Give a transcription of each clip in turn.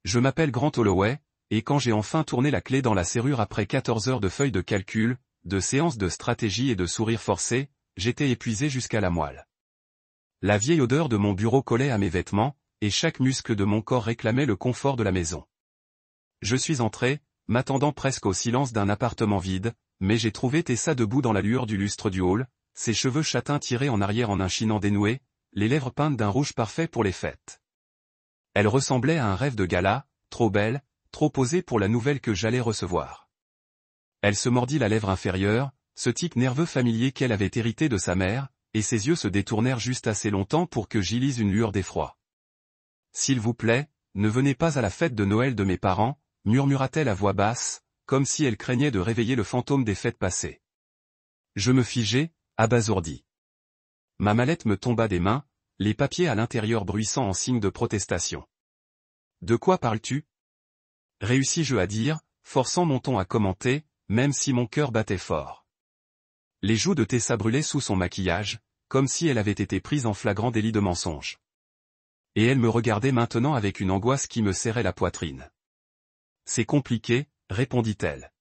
Je m'appelle Grant Holloway, et quand j'ai enfin tourné la clé dans la serrure après 14 heures de feuilles de calcul, de séances de stratégie et de sourires forcés, j'étais épuisé jusqu'à la moelle. La vieille odeur de mon bureau collait à mes vêtements, et chaque muscle de mon corps réclamait le confort de la maison. Je suis entré, m'attendant presque au silence d'un appartement vide, mais j'ai trouvé Tessa debout dans la lueur du lustre du hall, ses cheveux châtains tirés en arrière en un chinon dénoué, les lèvres peintes d'un rouge parfait pour les fêtes. Elle ressemblait à un rêve de gala, trop belle, trop posée pour la nouvelle que j'allais recevoir. Elle se mordit la lèvre inférieure, ce tic nerveux familier qu'elle avait hérité de sa mère, et ses yeux se détournèrent juste assez longtemps pour que j'y lise une lueur d'effroi. « S'il vous plaît, ne venez pas à la fête de Noël de mes parents », murmura-t-elle à voix basse, comme si elle craignait de réveiller le fantôme des fêtes passées. Je me figeai, abasourdi. Ma mallette me tomba des mains, les papiers à l'intérieur bruissant en signe de protestation. « De quoi parles-tu » réussis-je à dire, forçant mon ton à commenter, même si mon cœur battait fort. Les joues de Tessa brûlaient sous son maquillage, comme si elle avait été prise en flagrant délit de mensonge. Et elle me regardait maintenant avec une angoisse qui me serrait la poitrine. « C'est compliqué, » répondit-elle.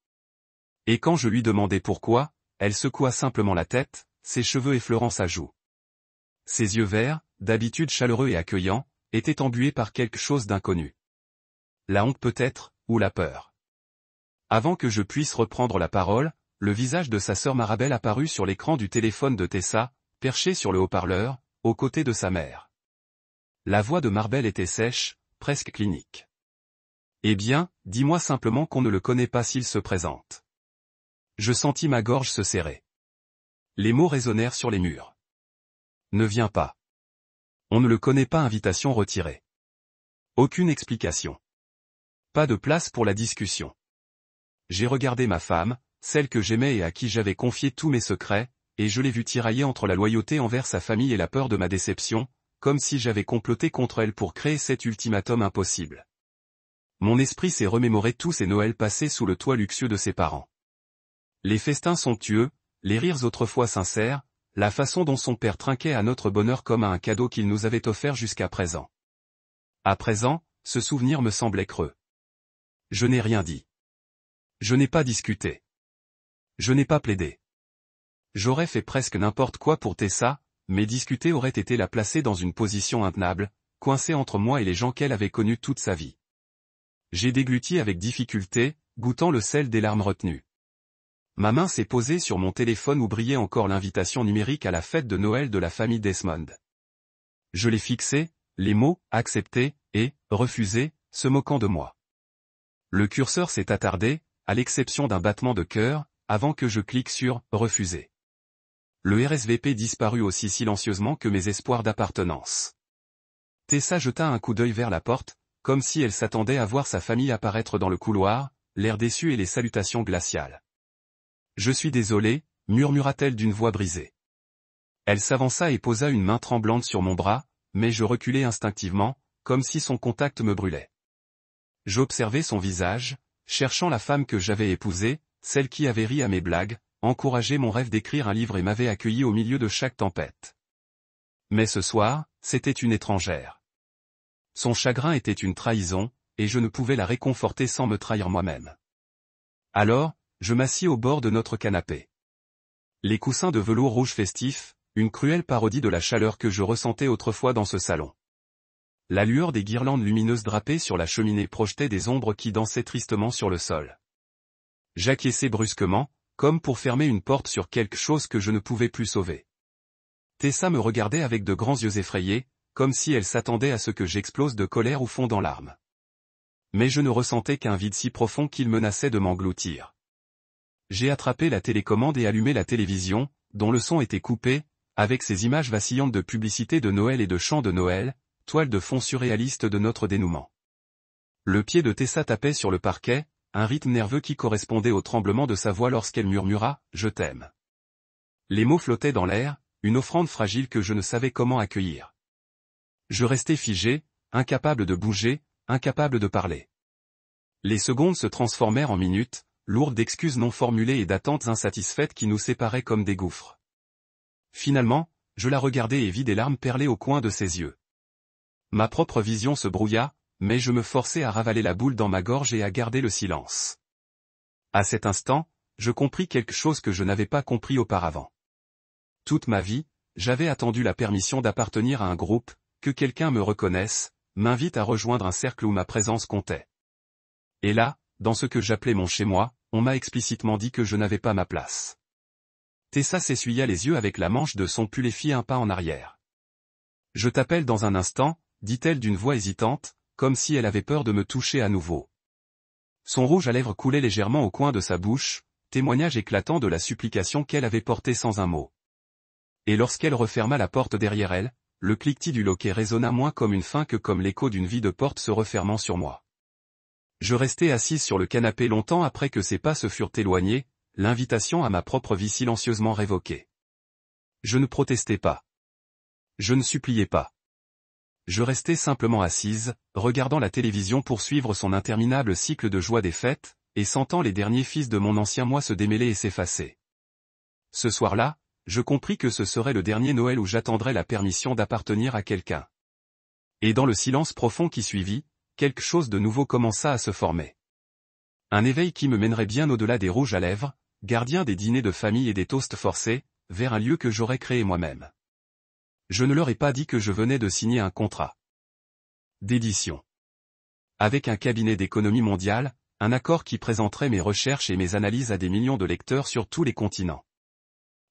Et quand je lui demandai pourquoi, elle secoua simplement la tête, ses cheveux effleurant sa joue. Ses yeux verts, d'habitude chaleureux et accueillants, étaient embués par quelque chose d'inconnu. La honte peut-être, ou la peur. Avant que je puisse reprendre la parole, le visage de sa sœur Marabelle apparut sur l'écran du téléphone de Tessa, perché sur le haut-parleur, aux côtés de sa mère. La voix de Marabelle était sèche, presque clinique. « Eh bien, dis-moi simplement qu'on ne le connaît pas s'il se présente. » Je sentis ma gorge se serrer. Les mots résonnèrent sur les murs. « Ne viens pas. On ne le connaît pas. » Invitation retirée. Aucune explication. Pas de place pour la discussion. J'ai regardé ma femme, celle que j'aimais et à qui j'avais confié tous mes secrets, et je l'ai vue tirailler entre la loyauté envers sa famille et la peur de ma déception, comme si j'avais comploté contre elle pour créer cet ultimatum impossible. Mon esprit s'est remémoré tous ces Noëls passés sous le toit luxueux de ses parents. Les festins somptueux, les rires autrefois sincères, la façon dont son père trinquait à notre bonheur comme à un cadeau qu'il nous avait offert jusqu'à présent. À présent, ce souvenir me semblait creux. Je n'ai rien dit. Je n'ai pas discuté. Je n'ai pas plaidé. J'aurais fait presque n'importe quoi pour Tessa, mais discuter aurait été la placer dans une position intenable, coincée entre moi et les gens qu'elle avait connus toute sa vie. J'ai dégluti avec difficulté, goûtant le sel des larmes retenues. Ma main s'est posée sur mon téléphone où brillait encore l'invitation numérique à la fête de Noël de la famille Desmond. Je l'ai fixé, les mots « accepter » et « refuser » se moquant de moi. Le curseur s'est attardé, à l'exception d'un battement de cœur, avant que je clique sur « refuser ». Le RSVP disparut aussi silencieusement que mes espoirs d'appartenance. Tessa jeta un coup d'œil vers la porte, comme si elle s'attendait à voir sa famille apparaître dans le couloir, l'air déçu et les salutations glaciales. « Je suis désolé » murmura-t-elle d'une voix brisée. Elle s'avança et posa une main tremblante sur mon bras, mais je reculai instinctivement, comme si son contact me brûlait. J'observai son visage, cherchant la femme que j'avais épousée, celle qui avait ri à mes blagues, encouragé mon rêve d'écrire un livre et m'avait accueilli au milieu de chaque tempête. Mais ce soir, c'était une étrangère. Son chagrin était une trahison, et je ne pouvais la réconforter sans me trahir moi-même. Alors, je m'assis au bord de notre canapé. Les coussins de velours rouge festif, une cruelle parodie de la chaleur que je ressentais autrefois dans ce salon. La lueur des guirlandes lumineuses drapées sur la cheminée projetait des ombres qui dansaient tristement sur le sol. J'acquiesçai brusquement, comme pour fermer une porte sur quelque chose que je ne pouvais plus sauver. Tessa me regardait avec de grands yeux effrayés, comme si elle s'attendait à ce que j'explose de colère ou fonde en larmes. Mais je ne ressentais qu'un vide si profond qu'il menaçait de m'engloutir. J'ai attrapé la télécommande et allumé la télévision, dont le son était coupé, avec ces images vacillantes de publicités de Noël et de chants de Noël, toile de fond surréaliste de notre dénouement. Le pied de Tessa tapait sur le parquet, un rythme nerveux qui correspondait au tremblement de sa voix lorsqu'elle murmura « Je t'aime ». Les mots flottaient dans l'air, une offrande fragile que je ne savais comment accueillir. Je restais figé, incapable de bouger, incapable de parler. Les secondes se transformèrent en minutes, lourdes d'excuses non formulées et d'attentes insatisfaites qui nous séparaient comme des gouffres. Finalement, je la regardai et vis des larmes perler au coin de ses yeux. Ma propre vision se brouilla, mais je me forçais à ravaler la boule dans ma gorge et à garder le silence. À cet instant, je compris quelque chose que je n'avais pas compris auparavant. Toute ma vie, j'avais attendu la permission d'appartenir à un groupe, que quelqu'un me reconnaisse, m'invite à rejoindre un cercle où ma présence comptait. Et là, dans ce que j'appelais mon chez-moi, on m'a explicitement dit que je n'avais pas ma place. Tessa s'essuya les yeux avec la manche de son pull et fit un pas en arrière. « Je t'appelle dans un instant », dit-elle d'une voix hésitante, comme si elle avait peur de me toucher à nouveau. Son rouge à lèvres coulait légèrement au coin de sa bouche, témoignage éclatant de la supplication qu'elle avait portée sans un mot. Et lorsqu'elle referma la porte derrière elle, le cliquetis du loquet résonna moins comme une faim que comme l'écho d'une vie de porte se refermant sur moi. Je restai assise sur le canapé longtemps après que ses pas se furent éloignés, l'invitation à ma propre vie silencieusement révoquée. Je ne protestais pas. Je ne suppliais pas. Je restais simplement assise, regardant la télévision poursuivre son interminable cycle de joie des fêtes, et sentant les derniers fils de mon ancien moi se démêler et s'effacer. Ce soir-là, je compris que ce serait le dernier Noël où j'attendrais la permission d'appartenir à quelqu'un. Et dans le silence profond qui suivit, quelque chose de nouveau commença à se former. Un éveil qui me mènerait bien au-delà des rouges à lèvres, gardien des dîners de famille et des toasts forcés, vers un lieu que j'aurais créé moi-même. Je ne leur ai pas dit que je venais de signer un contrat d'édition avec un cabinet d'économie mondiale, un accord qui présenterait mes recherches et mes analyses à des millions de lecteurs sur tous les continents.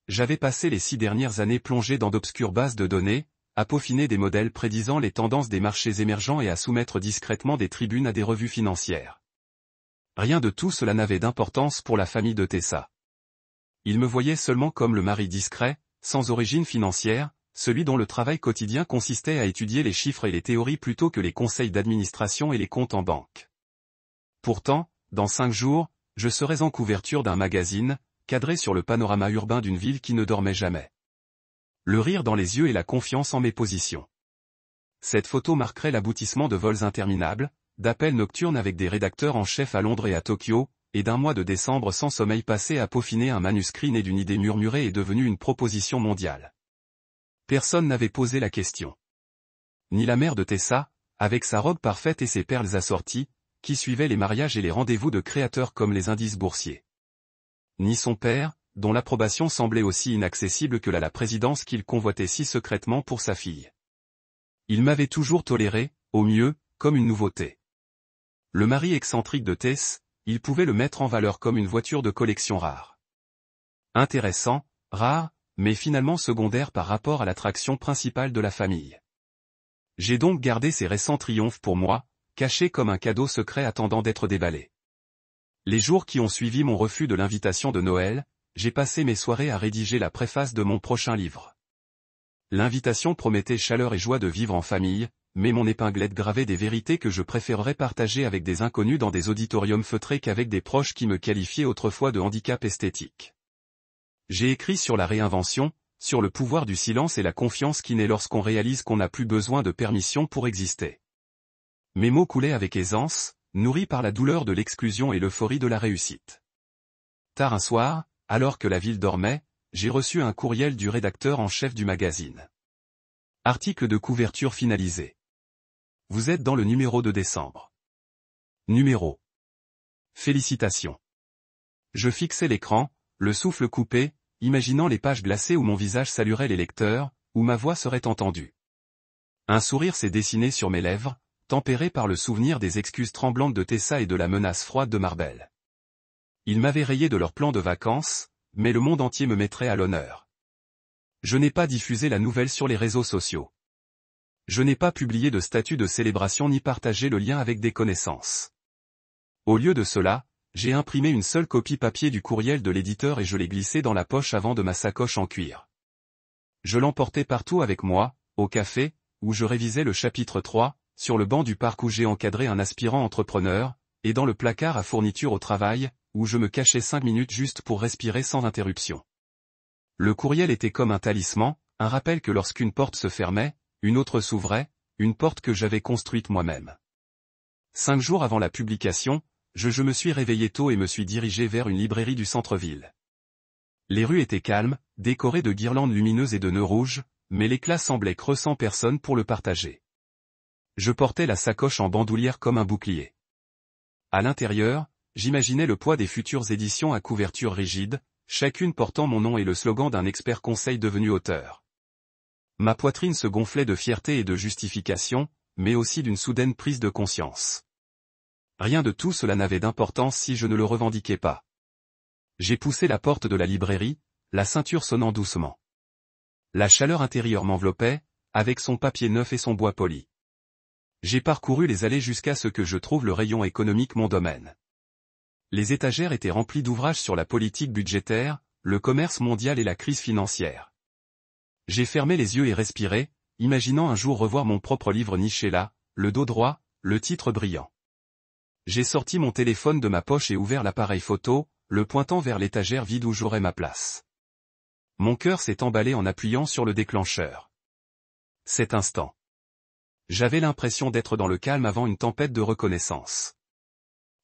J'avais passé les 6 dernières années plongé dans d'obscures bases de données, à peaufiner des modèles prédisant les tendances des marchés émergents et à soumettre discrètement des tribunes à des revues financières. Rien de tout cela n'avait d'importance pour la famille de Tessa. Ils me voyaient seulement comme le mari discret, sans origine financière, celui dont le travail quotidien consistait à étudier les chiffres et les théories plutôt que les conseils d'administration et les comptes en banque. Pourtant, dans 5 jours, je serais en couverture d'un magazine, cadré sur le panorama urbain d'une ville qui ne dormait jamais. Le rire dans les yeux et la confiance en mes positions. Cette photo marquerait l'aboutissement de vols interminables, d'appels nocturnes avec des rédacteurs en chef à Londres et à Tokyo, et d'un mois de décembre sans sommeil passé à peaufiner un manuscrit né d'une idée murmurée et devenue une proposition mondiale. Personne n'avait posé la question. Ni la mère de Tessa, avec sa robe parfaite et ses perles assorties, qui suivait les mariages et les rendez-vous de créateurs comme les indices boursiers. Ni son père, dont l'approbation semblait aussi inaccessible que la présidence qu'il convoitait si secrètement pour sa fille. Il m'avait toujours toléré, au mieux, comme une nouveauté. Le mari excentrique de Tess, il pouvait le mettre en valeur comme une voiture de collection rare. Intéressant, rare, mais finalement secondaire par rapport à l'attraction principale de la famille. J'ai donc gardé ces récents triomphes pour moi, cachés comme un cadeau secret attendant d'être déballé. Les jours qui ont suivi mon refus de l'invitation de Noël, j'ai passé mes soirées à rédiger la préface de mon prochain livre. L'invitation promettait chaleur et joie de vivre en famille, mais mon épinglette gravait des vérités que je préférerais partager avec des inconnus dans des auditoriums feutrés qu'avec des proches qui me qualifiaient autrefois de handicap esthétique. J'ai écrit sur la réinvention, sur le pouvoir du silence et la confiance qui naît lorsqu'on réalise qu'on n'a plus besoin de permission pour exister. Mes mots coulaient avec aisance, nourris par la douleur de l'exclusion et l'euphorie de la réussite. Tard un soir, alors que la ville dormait, j'ai reçu un courriel du rédacteur en chef du magazine. Article de couverture finalisé. Vous êtes dans le numéro de décembre. Numéro. Félicitations. Je fixais l'écran, le souffle coupé, imaginant les pages glacées où mon visage saluerait les lecteurs, où ma voix serait entendue. Un sourire s'est dessiné sur mes lèvres, tempéré par le souvenir des excuses tremblantes de Tessa et de la menace froide de Marbel. Ils m'avaient rayé de leur plan de vacances, mais le monde entier me mettrait à l'honneur. Je n'ai pas diffusé la nouvelle sur les réseaux sociaux. Je n'ai pas publié de statut de célébration ni partagé le lien avec des connaissances. Au lieu de cela, j'ai imprimé une seule copie papier du courriel de l'éditeur et je l'ai glissé dans la poche avant de ma sacoche en cuir. Je l'emportais partout avec moi, au café, où je révisais le chapitre 3, sur le banc du parc où j'ai encadré un aspirant entrepreneur, et dans le placard à fourniture au travail, où je me cachais 5 minutes juste pour respirer sans interruption. Le courriel était comme un talisman, un rappel que lorsqu'une porte se fermait, une autre s'ouvrait, une porte que j'avais construite moi-même. 5 jours avant la publication, je me suis réveillé tôt et me suis dirigé vers une librairie du centre-ville. Les rues étaient calmes, décorées de guirlandes lumineuses et de nœuds rouges, mais l'éclat semblait creux sans personne pour le partager. Je portais la sacoche en bandoulière comme un bouclier. À l'intérieur, j'imaginais le poids des futures éditions à couverture rigide, chacune portant mon nom et le slogan d'un expert conseil devenu auteur. Ma poitrine se gonflait de fierté et de justification, mais aussi d'une soudaine prise de conscience. Rien de tout cela n'avait d'importance si je ne le revendiquais pas. J'ai poussé la porte de la librairie, la ceinture sonnant doucement. La chaleur intérieure m'enveloppait, avec son papier neuf et son bois poli. J'ai parcouru les allées jusqu'à ce que je trouve le rayon économique mon domaine. Les étagères étaient remplies d'ouvrages sur la politique budgétaire, le commerce mondial et la crise financière. J'ai fermé les yeux et respiré, imaginant un jour revoir mon propre livre niché là, le dos droit, le titre brillant. J'ai sorti mon téléphone de ma poche et ouvert l'appareil photo, le pointant vers l'étagère vide où j'aurais ma place. Mon cœur s'est emballé en appuyant sur le déclencheur. Cet instant. J'avais l'impression d'être dans le calme avant une tempête de reconnaissance.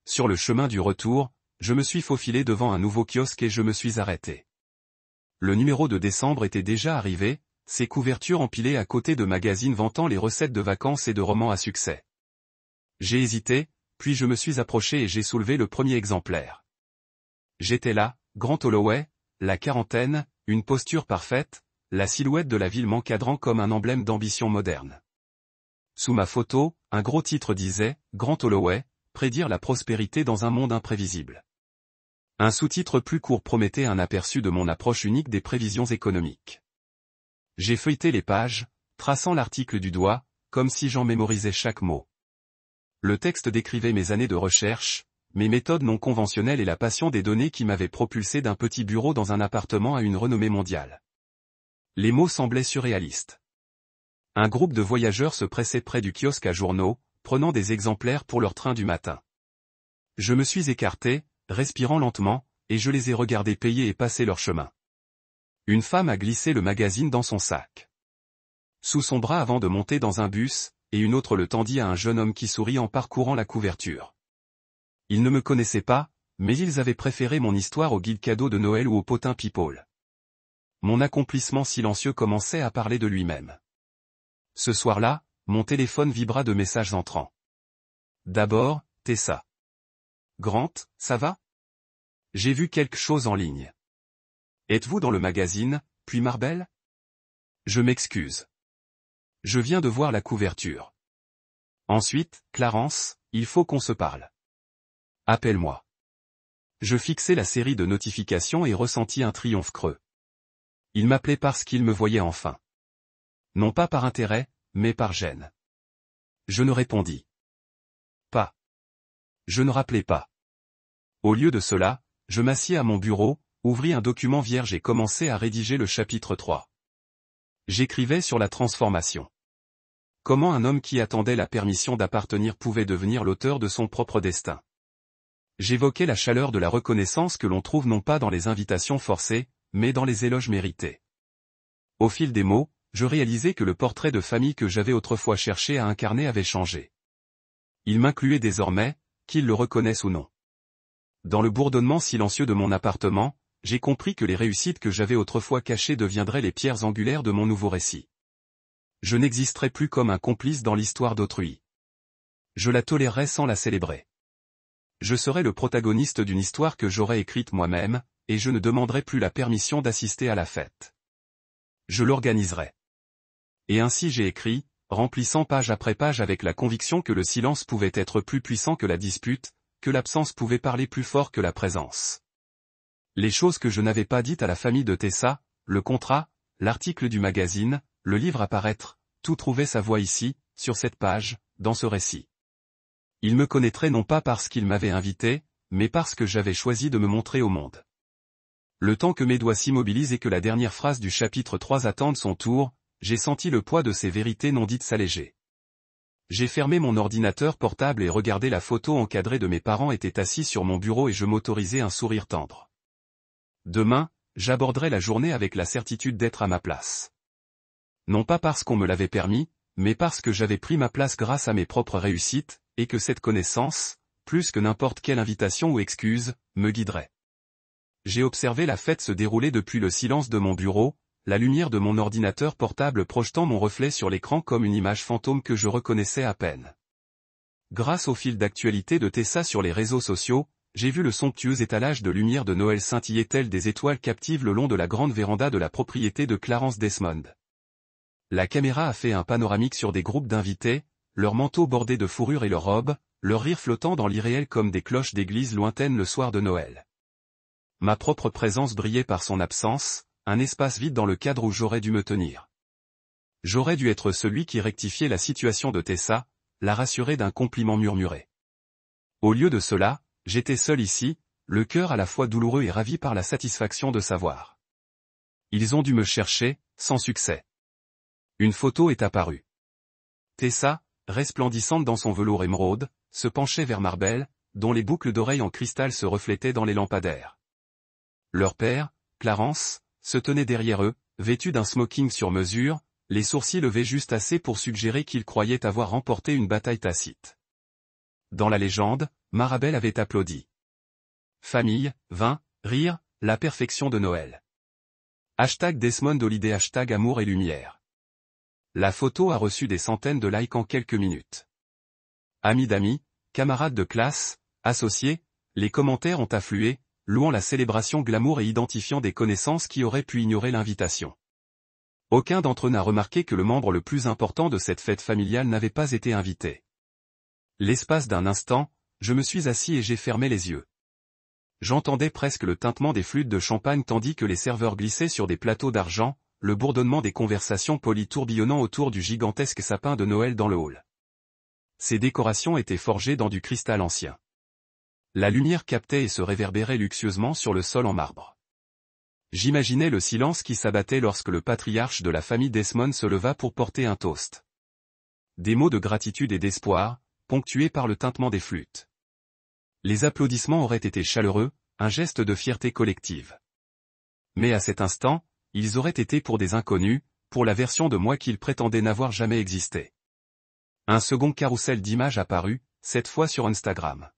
Sur le chemin du retour, je me suis faufilé devant un nouveau kiosque et je me suis arrêté. Le numéro de décembre était déjà arrivé, ses couvertures empilées à côté de magazines vantant les recettes de vacances et de romans à succès. J'ai hésité, puis je me suis approché et j'ai soulevé le premier exemplaire. J'étais là, Grant Holloway, la quarantaine, une posture parfaite, la silhouette de la ville m'encadrant comme un emblème d'ambition moderne. Sous ma photo, un gros titre disait « Grant Holloway, prédire la prospérité dans un monde imprévisible ». Un sous-titre plus court promettait un aperçu de mon approche unique des prévisions économiques. J'ai feuilleté les pages, traçant l'article du doigt, comme si j'en mémorisais chaque mot. Le texte décrivait mes années de recherche, mes méthodes non conventionnelles et la passion des données qui m'avaient propulsé d'un petit bureau dans un appartement à une renommée mondiale. Les mots semblaient surréalistes. Un groupe de voyageurs se pressait près du kiosque à journaux, prenant des exemplaires pour leur train du matin. Je me suis écarté, respirant lentement, et je les ai regardés payer et passer leur chemin. Une femme a glissé le magazine dans son sac. Sous son bras avant de monter dans un bus, et une autre le tendit à un jeune homme qui sourit en parcourant la couverture. Ils ne me connaissaient pas, mais ils avaient préféré mon histoire au guide cadeau de Noël ou au potin people. Mon accomplissement silencieux commençait à parler de lui-même. Ce soir-là, mon téléphone vibra de messages entrants. D'abord, Tessa. Grant, ça va? J'ai vu quelque chose en ligne. Êtes-vous dans le magazine, puis Marbelle? Je m'excuse. Je viens de voir la couverture. Ensuite, Clarence, il faut qu'on se parle. Appelle-moi. Je fixai la série de notifications et ressentis un triomphe creux. Il m'appelait parce qu'il me voyait enfin. Non pas par intérêt, mais par gêne. Je ne répondis pas. Je ne rappelais pas. Au lieu de cela, je m'assis à mon bureau, ouvris un document vierge et commençai à rédiger le chapitre 3. J'écrivais sur la transformation. Comment un homme qui attendait la permission d'appartenir pouvait devenir l'auteur de son propre destin. J'évoquais la chaleur de la reconnaissance que l'on trouve non pas dans les invitations forcées, mais dans les éloges mérités. Au fil des mots, je réalisais que le portrait de famille que j'avais autrefois cherché à incarner avait changé. Il m'incluait désormais, qu'il le reconnaisse ou non. Dans le bourdonnement silencieux de mon appartement, j'ai compris que les réussites que j'avais autrefois cachées deviendraient les pierres angulaires de mon nouveau récit. Je n'existerais plus comme un complice dans l'histoire d'autrui. Je la tolérerais sans la célébrer. Je serais le protagoniste d'une histoire que j'aurais écrite moi-même, et je ne demanderais plus la permission d'assister à la fête. Je l'organiserais. Et ainsi j'ai écrit, remplissant page après page avec la conviction que le silence pouvait être plus puissant que la dispute, que l'absence pouvait parler plus fort que la présence. Les choses que je n'avais pas dites à la famille de Tessa, le contrat, l'article du magazine, le livre à paraître, tout trouvait sa voie ici, sur cette page, dans ce récit. Il me connaîtrait non pas parce qu'il m'avait invité, mais parce que j'avais choisi de me montrer au monde. Le temps que mes doigts s'immobilisent et que la dernière phrase du chapitre 3 attende son tour, j'ai senti le poids de ces vérités non dites s'alléger. J'ai fermé mon ordinateur portable et regardé la photo encadrée de mes parents était assis sur mon bureau et je m'autorisais un sourire tendre. Demain, j'aborderai la journée avec la certitude d'être à ma place. Non pas parce qu'on me l'avait permis, mais parce que j'avais pris ma place grâce à mes propres réussites, et que cette connaissance, plus que n'importe quelle invitation ou excuse, me guiderait. J'ai observé la fête se dérouler depuis le silence de mon bureau, la lumière de mon ordinateur portable projetant mon reflet sur l'écran comme une image fantôme que je reconnaissais à peine. Grâce au fil d'actualité de Tessa sur les réseaux sociaux, j'ai vu le somptueux étalage de lumière de Noël scintiller tel des étoiles captives le long de la grande véranda de la propriété de Clarence Desmond. La caméra a fait un panoramique sur des groupes d'invités, leurs manteaux bordés de fourrure et leurs robes, leurs rires flottant dans l'irréel comme des cloches d'église lointaines le soir de Noël. Ma propre présence brillait par son absence, un espace vide dans le cadre où j'aurais dû me tenir. J'aurais dû être celui qui rectifiait la situation de Tessa, la rassurer d'un compliment murmuré. Au lieu de cela, j'étais seul ici, le cœur à la fois douloureux et ravi par la satisfaction de savoir. Ils ont dû me chercher, sans succès. Une photo est apparue. Tessa, resplendissante dans son velours émeraude, se penchait vers Marbel, dont les boucles d'oreilles en cristal se reflétaient dans les lampadaires. Leur père, Clarence, se tenait derrière eux, vêtu d'un smoking sur mesure, les sourcils levés juste assez pour suggérer qu'il croyait avoir remporté une bataille tacite. Dans la légende, Marabel avait applaudi. Famille, vin, rire, la perfection de Noël. #Desmond Holiday #amour et lumière. La photo a reçu des centaines de likes en quelques minutes. Amis d'amis, camarades de classe, associés, les commentaires ont afflué, louant la célébration glamour et identifiant des connaissances qui auraient pu ignorer l'invitation. Aucun d'entre eux n'a remarqué que le membre le plus important de cette fête familiale n'avait pas été invité. L'espace d'un instant, je me suis assis et j'ai fermé les yeux. J'entendais presque le tintement des flûtes de champagne tandis que les serveurs glissaient sur des plateaux d'argent, le bourdonnement des conversations polies tourbillonnant autour du gigantesque sapin de Noël dans le hall. Ces décorations étaient forgées dans du cristal ancien. La lumière captait et se réverbérait luxueusement sur le sol en marbre. J'imaginais le silence qui s'abattait lorsque le patriarche de la famille Desmond se leva pour porter un toast. Des mots de gratitude et d'espoir, ponctués par le tintement des flûtes. Les applaudissements auraient été chaleureux, un geste de fierté collective. Mais à cet instant, ils auraient été pour des inconnus, pour la version de moi qu'ils prétendaient n'avoir jamais existé. Un second carrousel d'images apparut, cette fois sur Instagram.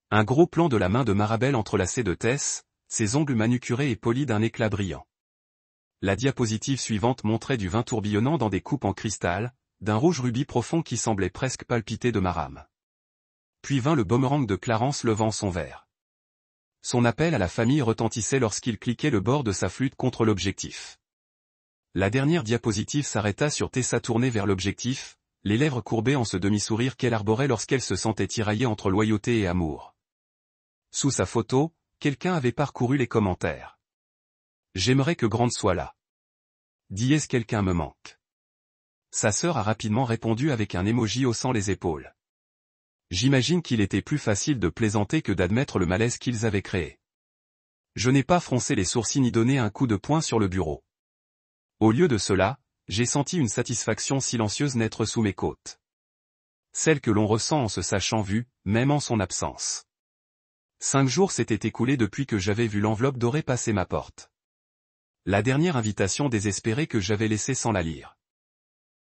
Un gros plan de la main de Marabel entrelacée de Tess, ses ongles manucurés et polis d'un éclat brillant. La diapositive suivante montrait du vin tourbillonnant dans des coupes en cristal, d'un rouge rubis profond qui semblait presque palpiter de ma rame. Puis vint le boomerang de Clarence levant son verre. Son appel à la famille retentissait lorsqu'il cliquait le bord de sa flûte contre l'objectif. La dernière diapositive s'arrêta sur Tessa tournée vers l'objectif, les lèvres courbées en ce demi-sourire qu'elle arborait lorsqu'elle se sentait tiraillée entre loyauté et amour. Sous sa photo, quelqu'un avait parcouru les commentaires. J'aimerais que Grande soit là. Diez quelqu'un me manque. Sa sœur a rapidement répondu avec un emoji haussant les épaules. J'imagine qu'il était plus facile de plaisanter que d'admettre le malaise qu'ils avaient créé. Je n'ai pas froncé les sourcils ni donné un coup de poing sur le bureau. Au lieu de cela, j'ai senti une satisfaction silencieuse naître sous mes côtes. Celle que l'on ressent en se sachant vu, même en son absence. 5 jours s'étaient écoulés depuis que j'avais vu l'enveloppe dorée passer ma porte. La dernière invitation désespérée que j'avais laissée sans la lire.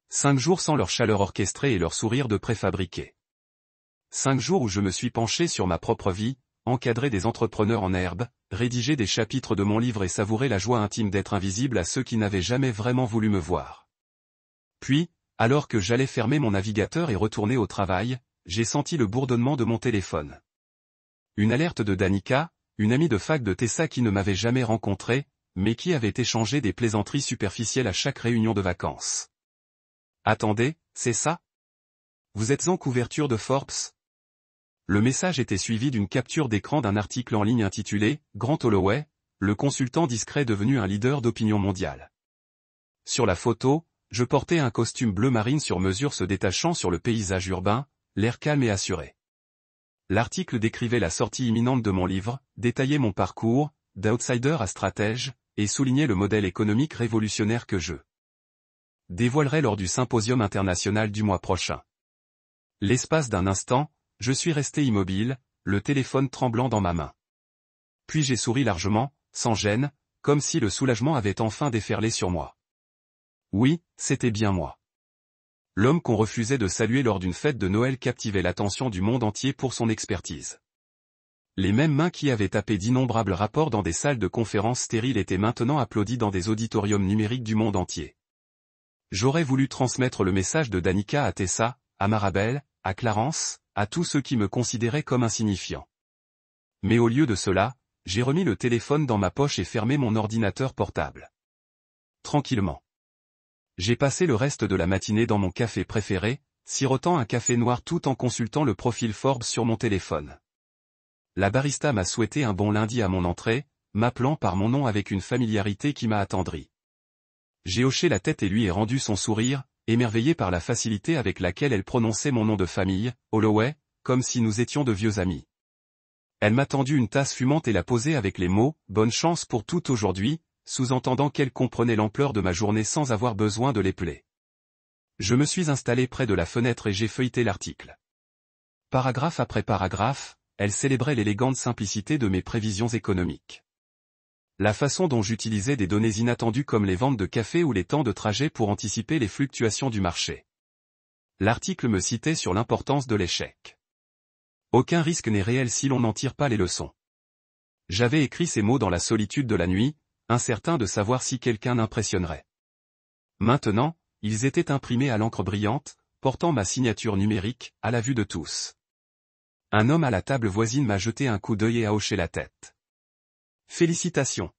5 jours sans leur chaleur orchestrée et leur sourire de préfabriqué. 5 jours où je me suis penché sur ma propre vie, encadré des entrepreneurs en herbe, rédigé des chapitres de mon livre et savouré la joie intime d'être invisible à ceux qui n'avaient jamais vraiment voulu me voir. Puis, alors que j'allais fermer mon navigateur et retourner au travail, j'ai senti le bourdonnement de mon téléphone. Une alerte de Danica, une amie de fac de Tessa qui ne m'avait jamais rencontré, mais qui avait échangé des plaisanteries superficielles à chaque réunion de vacances. Attendez, c'est ça? Vous êtes en couverture de Forbes? Le message était suivi d'une capture d'écran d'un article en ligne intitulé « Grant Holloway, le consultant discret devenu un leader d'opinion mondiale ». Sur la photo, je portais un costume bleu marine sur mesure se détachant sur le paysage urbain, l'air calme et assuré. L'article décrivait la sortie imminente de mon livre, détaillait mon parcours, d'outsider à stratège, et soulignait le modèle économique révolutionnaire que je dévoilerai lors du symposium international du mois prochain. L'espace d'un instant, je suis resté immobile, le téléphone tremblant dans ma main. Puis j'ai souri largement, sans gêne, comme si le soulagement avait enfin déferlé sur moi. Oui, c'était bien moi. L'homme qu'on refusait de saluer lors d'une fête de Noël captivait l'attention du monde entier pour son expertise. Les mêmes mains qui avaient tapé d'innombrables rapports dans des salles de conférences stériles étaient maintenant applaudies dans des auditoriums numériques du monde entier. J'aurais voulu transmettre le message de Danica à Tessa, à Marabelle, à Clarence, à tous ceux qui me considéraient comme insignifiant. Mais au lieu de cela, j'ai remis le téléphone dans ma poche et fermé mon ordinateur portable. Tranquillement. J'ai passé le reste de la matinée dans mon café préféré, sirotant un café noir tout en consultant le profil Forbes sur mon téléphone. La barista m'a souhaité un bon lundi à mon entrée, m'appelant par mon nom avec une familiarité qui m'a attendri. J'ai hoché la tête et lui ai rendu son sourire, émerveillé par la facilité avec laquelle elle prononçait mon nom de famille, Holloway, comme si nous étions de vieux amis. Elle m'a tendu une tasse fumante et l'a posée avec les mots « Bonne chance pour tout aujourd'hui », sous-entendant qu'elle comprenait l'ampleur de ma journée sans avoir besoin de l'épeler. Je me suis installé près de la fenêtre et j'ai feuilleté l'article. Paragraphe après paragraphe, elle célébrait l'élégante simplicité de mes prévisions économiques. La façon dont j'utilisais des données inattendues comme les ventes de café ou les temps de trajet pour anticiper les fluctuations du marché. L'article me citait sur l'importance de l'échec. Aucun risque n'est réel si l'on n'en tire pas les leçons. J'avais écrit ces mots dans la solitude de la nuit, incertain de savoir si quelqu'un impressionnerait. Maintenant, ils étaient imprimés à l'encre brillante, portant ma signature numérique, à la vue de tous. Un homme à la table voisine m'a jeté un coup d'œil et a hoché la tête. Félicitations.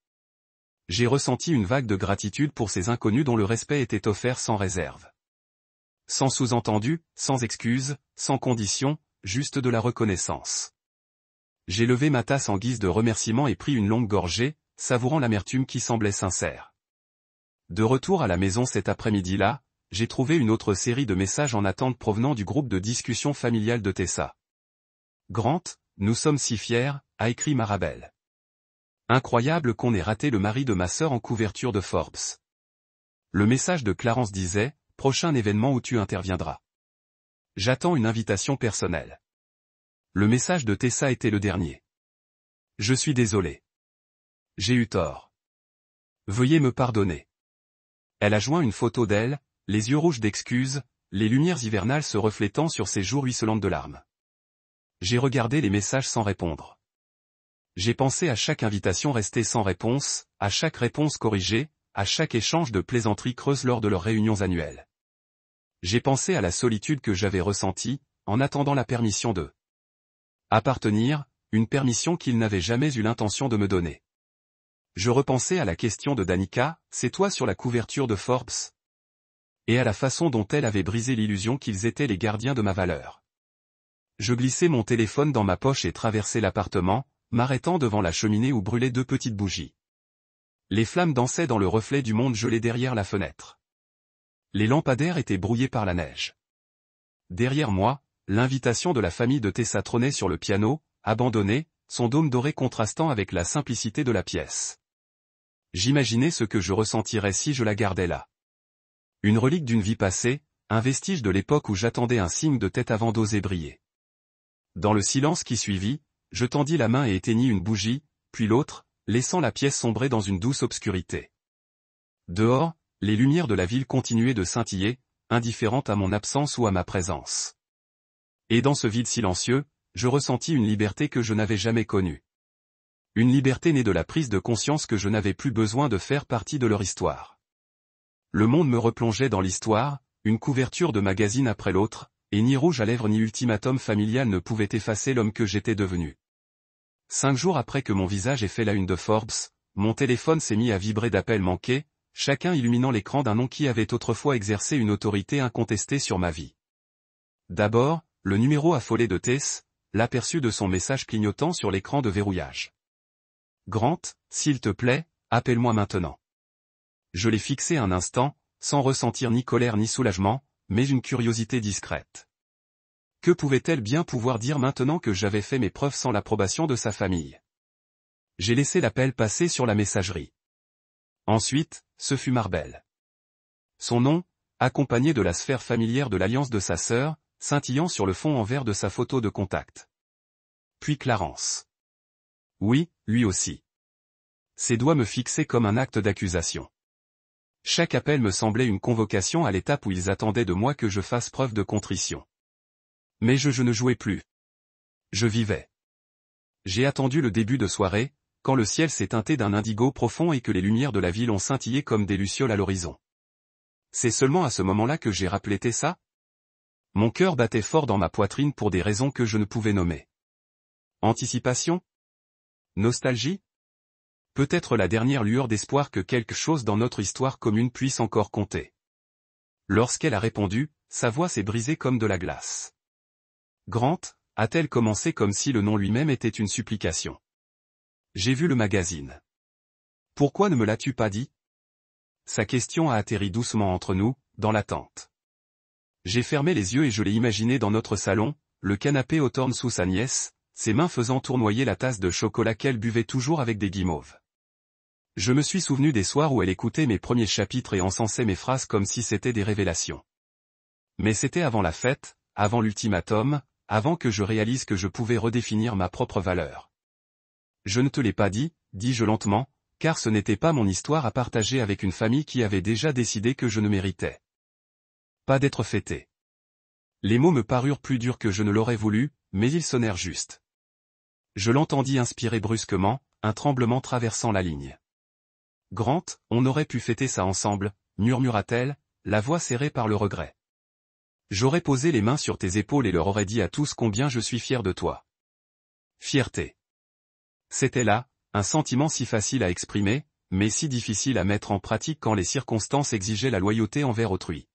J'ai ressenti une vague de gratitude pour ces inconnus dont le respect était offert sans réserve. Sans sous-entendu, sans excuse, sans condition, juste de la reconnaissance. J'ai levé ma tasse en guise de remerciement et pris une longue gorgée, savourant l'amertume qui semblait sincère. De retour à la maison cet après-midi-là, j'ai trouvé une autre série de messages en attente provenant du groupe de discussion familiale de Tessa. Grant, nous sommes si fiers, a écrit Marabelle. Incroyable qu'on ait raté le mari de ma sœur en couverture de Forbes. Le message de Clarence disait, prochain événement où tu interviendras. J'attends une invitation personnelle. Le message de Tessa était le dernier. Je suis désolé. J'ai eu tort. Veuillez me pardonner. Elle a joint une photo d'elle, les yeux rouges d'excuses, les lumières hivernales se reflétant sur ses joues ruisselantes de larmes. J'ai regardé les messages sans répondre. J'ai pensé à chaque invitation restée sans réponse, à chaque réponse corrigée, à chaque échange de plaisanteries creuses lors de leurs réunions annuelles. J'ai pensé à la solitude que j'avais ressentie, en attendant la permission de appartenir, une permission qu'il n'avait jamais eu l'intention de me donner. Je repensais à la question de Danica, c'est toi sur la couverture de Forbes? Et à la façon dont elle avait brisé l'illusion qu'ils étaient les gardiens de ma valeur. Je glissai mon téléphone dans ma poche et traversai l'appartement, m'arrêtant devant la cheminée où brûlaient 2 petites bougies. Les flammes dansaient dans le reflet du monde gelé derrière la fenêtre. Les lampadaires étaient brouillés par la neige. Derrière moi, l'invitation de la famille de Tessa trônait sur le piano, abandonnée, son dôme doré contrastant avec la simplicité de la pièce. J'imaginais ce que je ressentirais si je la gardais là. Une relique d'une vie passée, un vestige de l'époque où j'attendais un signe de tête avant d'oser briller. Dans le silence qui suivit, je tendis la main et éteignis une bougie, puis l'autre, laissant la pièce sombrer dans une douce obscurité. Dehors, les lumières de la ville continuaient de scintiller, indifférentes à mon absence ou à ma présence. Et dans ce vide silencieux, je ressentis une liberté que je n'avais jamais connue. Une liberté née de la prise de conscience que je n'avais plus besoin de faire partie de leur histoire. Le monde me replongeait dans l'histoire, une couverture de magazine après l'autre, et ni rouge à lèvres ni ultimatum familial ne pouvaient effacer l'homme que j'étais devenu. 5 jours après que mon visage ait fait la une de Forbes, mon téléphone s'est mis à vibrer d'appels manqués, chacun illuminant l'écran d'un nom qui avait autrefois exercé une autorité incontestée sur ma vie. D'abord, le numéro affolé de Tess, l'aperçu de son message clignotant sur l'écran de verrouillage. Grant, s'il te plaît, appelle-moi maintenant. Je l'ai fixé un instant, sans ressentir ni colère ni soulagement, mais une curiosité discrète. Que pouvait-elle bien pouvoir dire maintenant que j'avais fait mes preuves sans l'approbation de sa famille? J'ai laissé l'appel passer sur la messagerie. Ensuite, ce fut Marabelle. Son nom, accompagné de la sphère familière de l'alliance de sa sœur, scintillant sur le fond en vert de sa photo de contact. Puis Clarence. Oui, lui aussi. Ses doigts me fixaient comme un acte d'accusation. Chaque appel me semblait une convocation à l'étape où ils attendaient de moi que je fasse preuve de contrition. Mais je ne jouais plus. Je vivais. J'ai attendu le début de soirée, quand le ciel s'est teinté d'un indigo profond et que les lumières de la ville ont scintillé comme des lucioles à l'horizon. C'est seulement à ce moment-là que j'ai rappelé Tessa. Mon cœur battait fort dans ma poitrine pour des raisons que je ne pouvais nommer. Anticipation? Nostalgie? Peut-être la dernière lueur d'espoir que quelque chose dans notre histoire commune puisse encore compter. Lorsqu'elle a répondu, sa voix s'est brisée comme de la glace. Grant, a-t-elle commencé comme si le nom lui-même était une supplication. J'ai vu le magazine. Pourquoi ne me l'as-tu pas dit? Sa question a atterri doucement entre nous, dans l'attente. J'ai fermé les yeux et je l'ai imaginé dans notre salon, le canapé Hawthorne sous sa nièce, ses mains faisant tournoyer la tasse de chocolat qu'elle buvait toujours avec des guimauves. Je me suis souvenu des soirs où elle écoutait mes premiers chapitres et encensait mes phrases comme si c'étaient des révélations. Mais c'était avant la fête, avant l'ultimatum, avant que je réalise que je pouvais redéfinir ma propre valeur. Je ne te l'ai pas dit, dis-je lentement, car ce n'était pas mon histoire à partager avec une famille qui avait déjà décidé que je ne méritais pas d'être fêté. Les mots me parurent plus durs que je ne l'aurais voulu, mais ils sonnèrent juste. Je l'entendis inspirer brusquement, un tremblement traversant la ligne. Grant, on aurait pu fêter ça ensemble, murmura-t-elle, la voix serrée par le regret. J'aurais posé les mains sur tes épaules et leur aurais dit à tous combien je suis fier de toi. Fierté. C'était là, un sentiment si facile à exprimer, mais si difficile à mettre en pratique quand les circonstances exigeaient la loyauté envers autrui.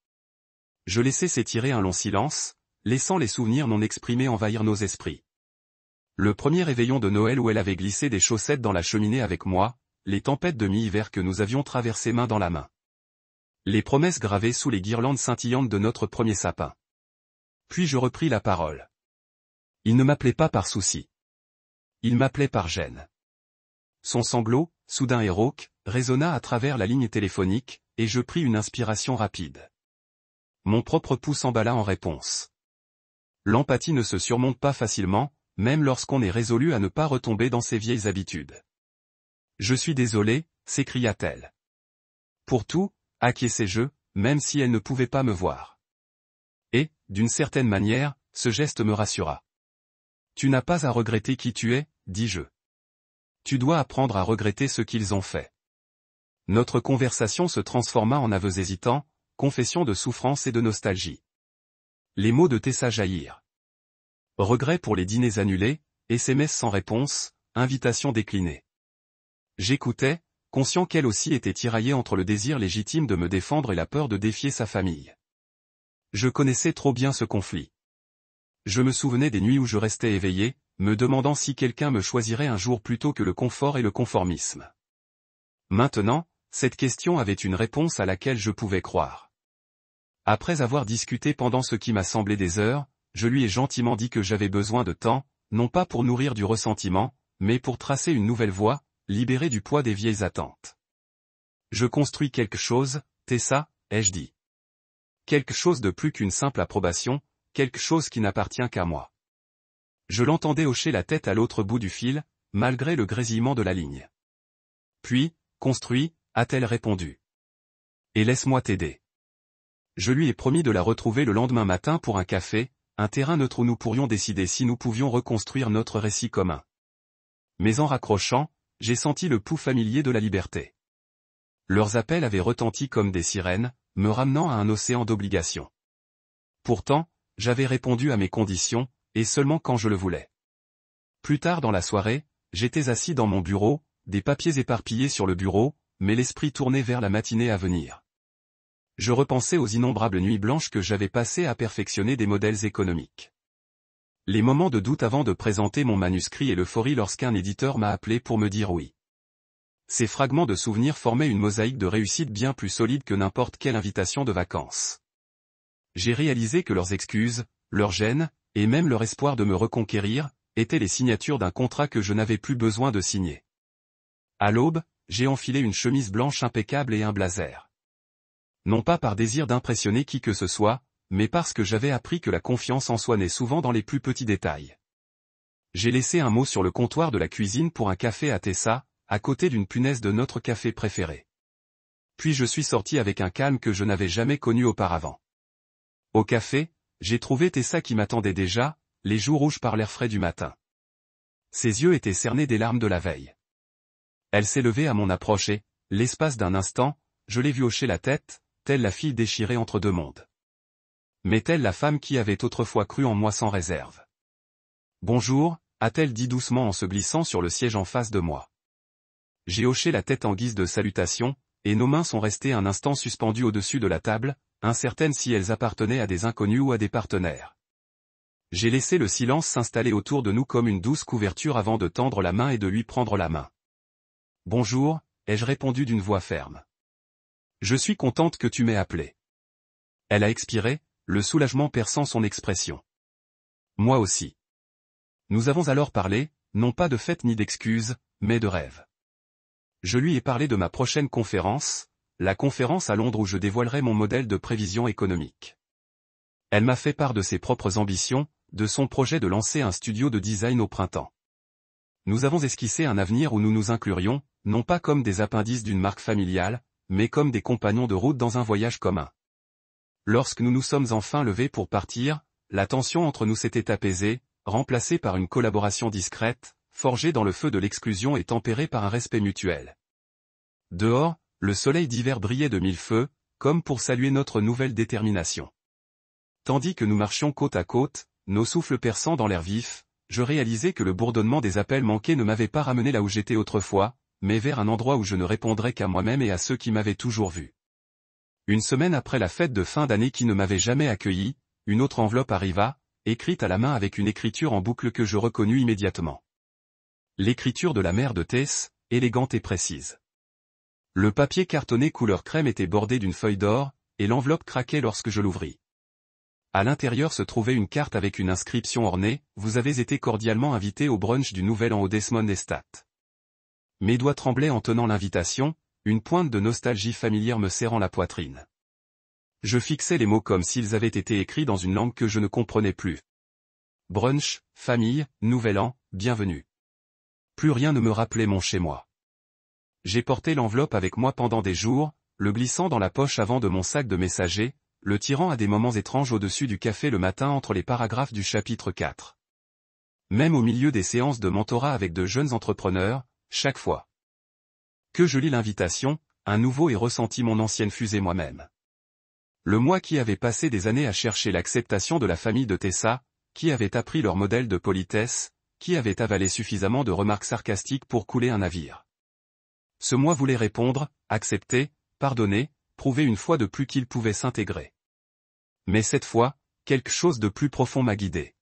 Je laissai s'étirer un long silence, laissant les souvenirs non exprimés envahir nos esprits. Le premier réveillon de Noël où elle avait glissé des chaussettes dans la cheminée avec moi, les tempêtes de mi-hiver que nous avions traversées main dans la main. Les promesses gravées sous les guirlandes scintillantes de notre premier sapin. Puis je repris la parole. Il ne m'appelait pas par souci. Il m'appelait par gêne. Son sanglot, soudain et rauque, résonna à travers la ligne téléphonique, et je pris une inspiration rapide. Mon propre pouls s'emballa en réponse. L'empathie ne se surmonte pas facilement, même lorsqu'on est résolu à ne pas retomber dans ses vieilles habitudes. Je suis désolé, s'écria-t-elle. Pour tout, acquiesçai-je, même si elle ne pouvait pas me voir. Et, d'une certaine manière, ce geste me rassura. Tu n'as pas à regretter qui tu es, dis-je. Tu dois apprendre à regretter ce qu'ils ont fait. Notre conversation se transforma en aveux hésitants, confession de souffrance et de nostalgie. Les mots de Tessa jaillirent. Regret pour les dîners annulés, SMS sans réponse, invitation déclinée. J'écoutais, conscient qu'elle aussi était tiraillée entre le désir légitime de me défendre et la peur de défier sa famille. Je connaissais trop bien ce conflit. Je me souvenais des nuits où je restais éveillé, me demandant si quelqu'un me choisirait un jour plutôt que le confort et le conformisme. Maintenant, cette question avait une réponse à laquelle je pouvais croire. Après avoir discuté pendant ce qui m'a semblé des heures, je lui ai gentiment dit que j'avais besoin de temps, non pas pour nourrir du ressentiment, mais pour tracer une nouvelle voie, libérée du poids des vieilles attentes. Je construis quelque chose, Tessa, ai-je dit. Quelque chose de plus qu'une simple approbation, quelque chose qui n'appartient qu'à moi. Je l'entendais hocher la tête à l'autre bout du fil, malgré le grésillement de la ligne. Puis, construit, a-t-elle répondu. Et laisse-moi t'aider. Je lui ai promis de la retrouver le lendemain matin pour un café, un terrain neutre où nous pourrions décider si nous pouvions reconstruire notre récit commun. Mais en raccrochant, j'ai senti le pouls familier de la liberté. Leurs appels avaient retenti comme des sirènes, me ramenant à un océan d'obligations. Pourtant, j'avais répondu à mes conditions, et seulement quand je le voulais. Plus tard dans la soirée, j'étais assis dans mon bureau, des papiers éparpillés sur le bureau, mais l'esprit tourné vers la matinée à venir. Je repensais aux innombrables nuits blanches que j'avais passées à perfectionner des modèles économiques. Les moments de doute avant de présenter mon manuscrit et l'euphorie lorsqu'un éditeur m'a appelé pour me dire oui. Ces fragments de souvenirs formaient une mosaïque de réussite bien plus solide que n'importe quelle invitation de vacances. J'ai réalisé que leurs excuses, leur gêne, et même leur espoir de me reconquérir, étaient les signatures d'un contrat que je n'avais plus besoin de signer. À l'aube, j'ai enfilé une chemise blanche impeccable et un blazer. Non pas par désir d'impressionner qui que ce soit, mais parce que j'avais appris que la confiance en soi naît souvent dans les plus petits détails. J'ai laissé un mot sur le comptoir de la cuisine pour un café à Tessa, à côté d'une punaise de notre café préféré. Puis je suis sorti avec un calme que je n'avais jamais connu auparavant. Au café, j'ai trouvé Tessa qui m'attendait déjà, les joues rouges par l'air frais du matin. Ses yeux étaient cernés des larmes de la veille. Elle s'est levée à mon approche et, l'espace d'un instant, je l'ai vue hocher la tête, telle la fille déchirée entre deux mondes. Mais telle la femme qui avait autrefois cru en moi sans réserve. Bonjour, a-t-elle dit doucement en se glissant sur le siège en face de moi. J'ai hoché la tête en guise de salutation, et nos mains sont restées un instant suspendues au-dessus de la table, incertaines si elles appartenaient à des inconnus ou à des partenaires. J'ai laissé le silence s'installer autour de nous comme une douce couverture avant de tendre la main et de lui prendre la main. Bonjour, ai-je répondu d'une voix ferme. Je suis contente que tu m'aies appelé. Elle a expiré, le soulagement perçant son expression. Moi aussi. Nous avons alors parlé, non pas de fête ni d'excuses, mais de rêves. Je lui ai parlé de ma prochaine conférence, la conférence à Londres où je dévoilerai mon modèle de prévision économique. Elle m'a fait part de ses propres ambitions, de son projet de lancer un studio de design au printemps. Nous avons esquissé un avenir où nous nous inclurions, non pas comme des appendices d'une marque familiale, mais comme des compagnons de route dans un voyage commun. Lorsque nous nous sommes enfin levés pour partir, la tension entre nous s'était apaisée, remplacée par une collaboration discrète, forgée dans le feu de l'exclusion et tempérée par un respect mutuel. Dehors, le soleil d'hiver brillait de mille feux, comme pour saluer notre nouvelle détermination. Tandis que nous marchions côte à côte, nos souffles perçants dans l'air vif, je réalisais que le bourdonnement des appels manqués ne m'avait pas ramené là où j'étais autrefois, mais vers un endroit où je ne répondrais qu'à moi-même et à ceux qui m'avaient toujours vu. Une semaine après la fête de fin d'année qui ne m'avait jamais accueilli, une autre enveloppe arriva, écrite à la main avec une écriture en boucle que je reconnus immédiatement. L'écriture de la mère de Tess, élégante et précise. Le papier cartonné couleur crème était bordé d'une feuille d'or, et l'enveloppe craquait lorsque je l'ouvris. À l'intérieur se trouvait une carte avec une inscription ornée, « Vous avez été cordialement invité au brunch du Nouvel An au Desmond Estate ». Mes doigts tremblaient en tenant l'invitation, une pointe de nostalgie familière me serrant la poitrine. Je fixais les mots comme s'ils avaient été écrits dans une langue que je ne comprenais plus. Brunch, famille, Nouvel An, bienvenue. Plus rien ne me rappelait mon chez-moi. J'ai porté l'enveloppe avec moi pendant des jours, le glissant dans la poche avant de mon sac de messager, le tirant à des moments étranges au-dessus du café le matin entre les paragraphes du chapitre 4. Même au milieu des séances de mentorat avec de jeunes entrepreneurs, chaque fois que je lis l'invitation, un nouveau et ressenti mon ancienne fusée moi-même. Le moi qui avait passé des années à chercher l'acceptation de la famille de Tessa, qui avait appris leur modèle de politesse, qui avait avalé suffisamment de remarques sarcastiques pour couler un navire. Ce moi voulait répondre, accepter, pardonner, prouver une fois de plus qu'il pouvait s'intégrer. Mais cette fois, quelque chose de plus profond m'a guidé.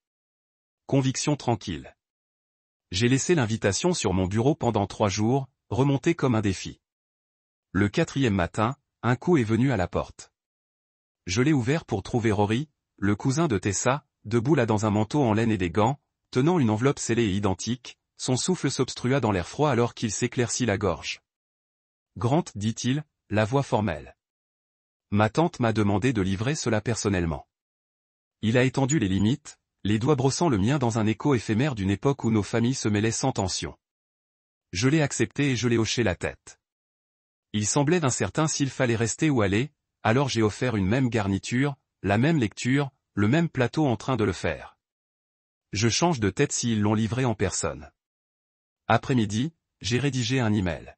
Conviction tranquille. J'ai laissé l'invitation sur mon bureau pendant 3 jours, remonté comme un défi. Le 4e matin, un coup est venu à la porte. Je l'ai ouvert pour trouver Rory, le cousin de Tessa, debout là dans un manteau en laine et des gants, tenant une enveloppe scellée et identique, son souffle s'obstrua dans l'air froid alors qu'il s'éclaircit la gorge. Grant, dit-il, la voix formelle. Ma tante m'a demandé de livrer cela personnellement. Il a étendu les limites, les doigts brossant le mien dans un écho éphémère d'une époque où nos familles se mêlaient sans tension. Je l'ai accepté et je l'ai hoché la tête. Il semblait incertain s'il fallait rester ou aller, alors j'ai offert une même garniture, la même lecture, le même plateau en train de le faire. Je change de tête s'ils l'ont livré en personne. Après-midi, j'ai rédigé un email.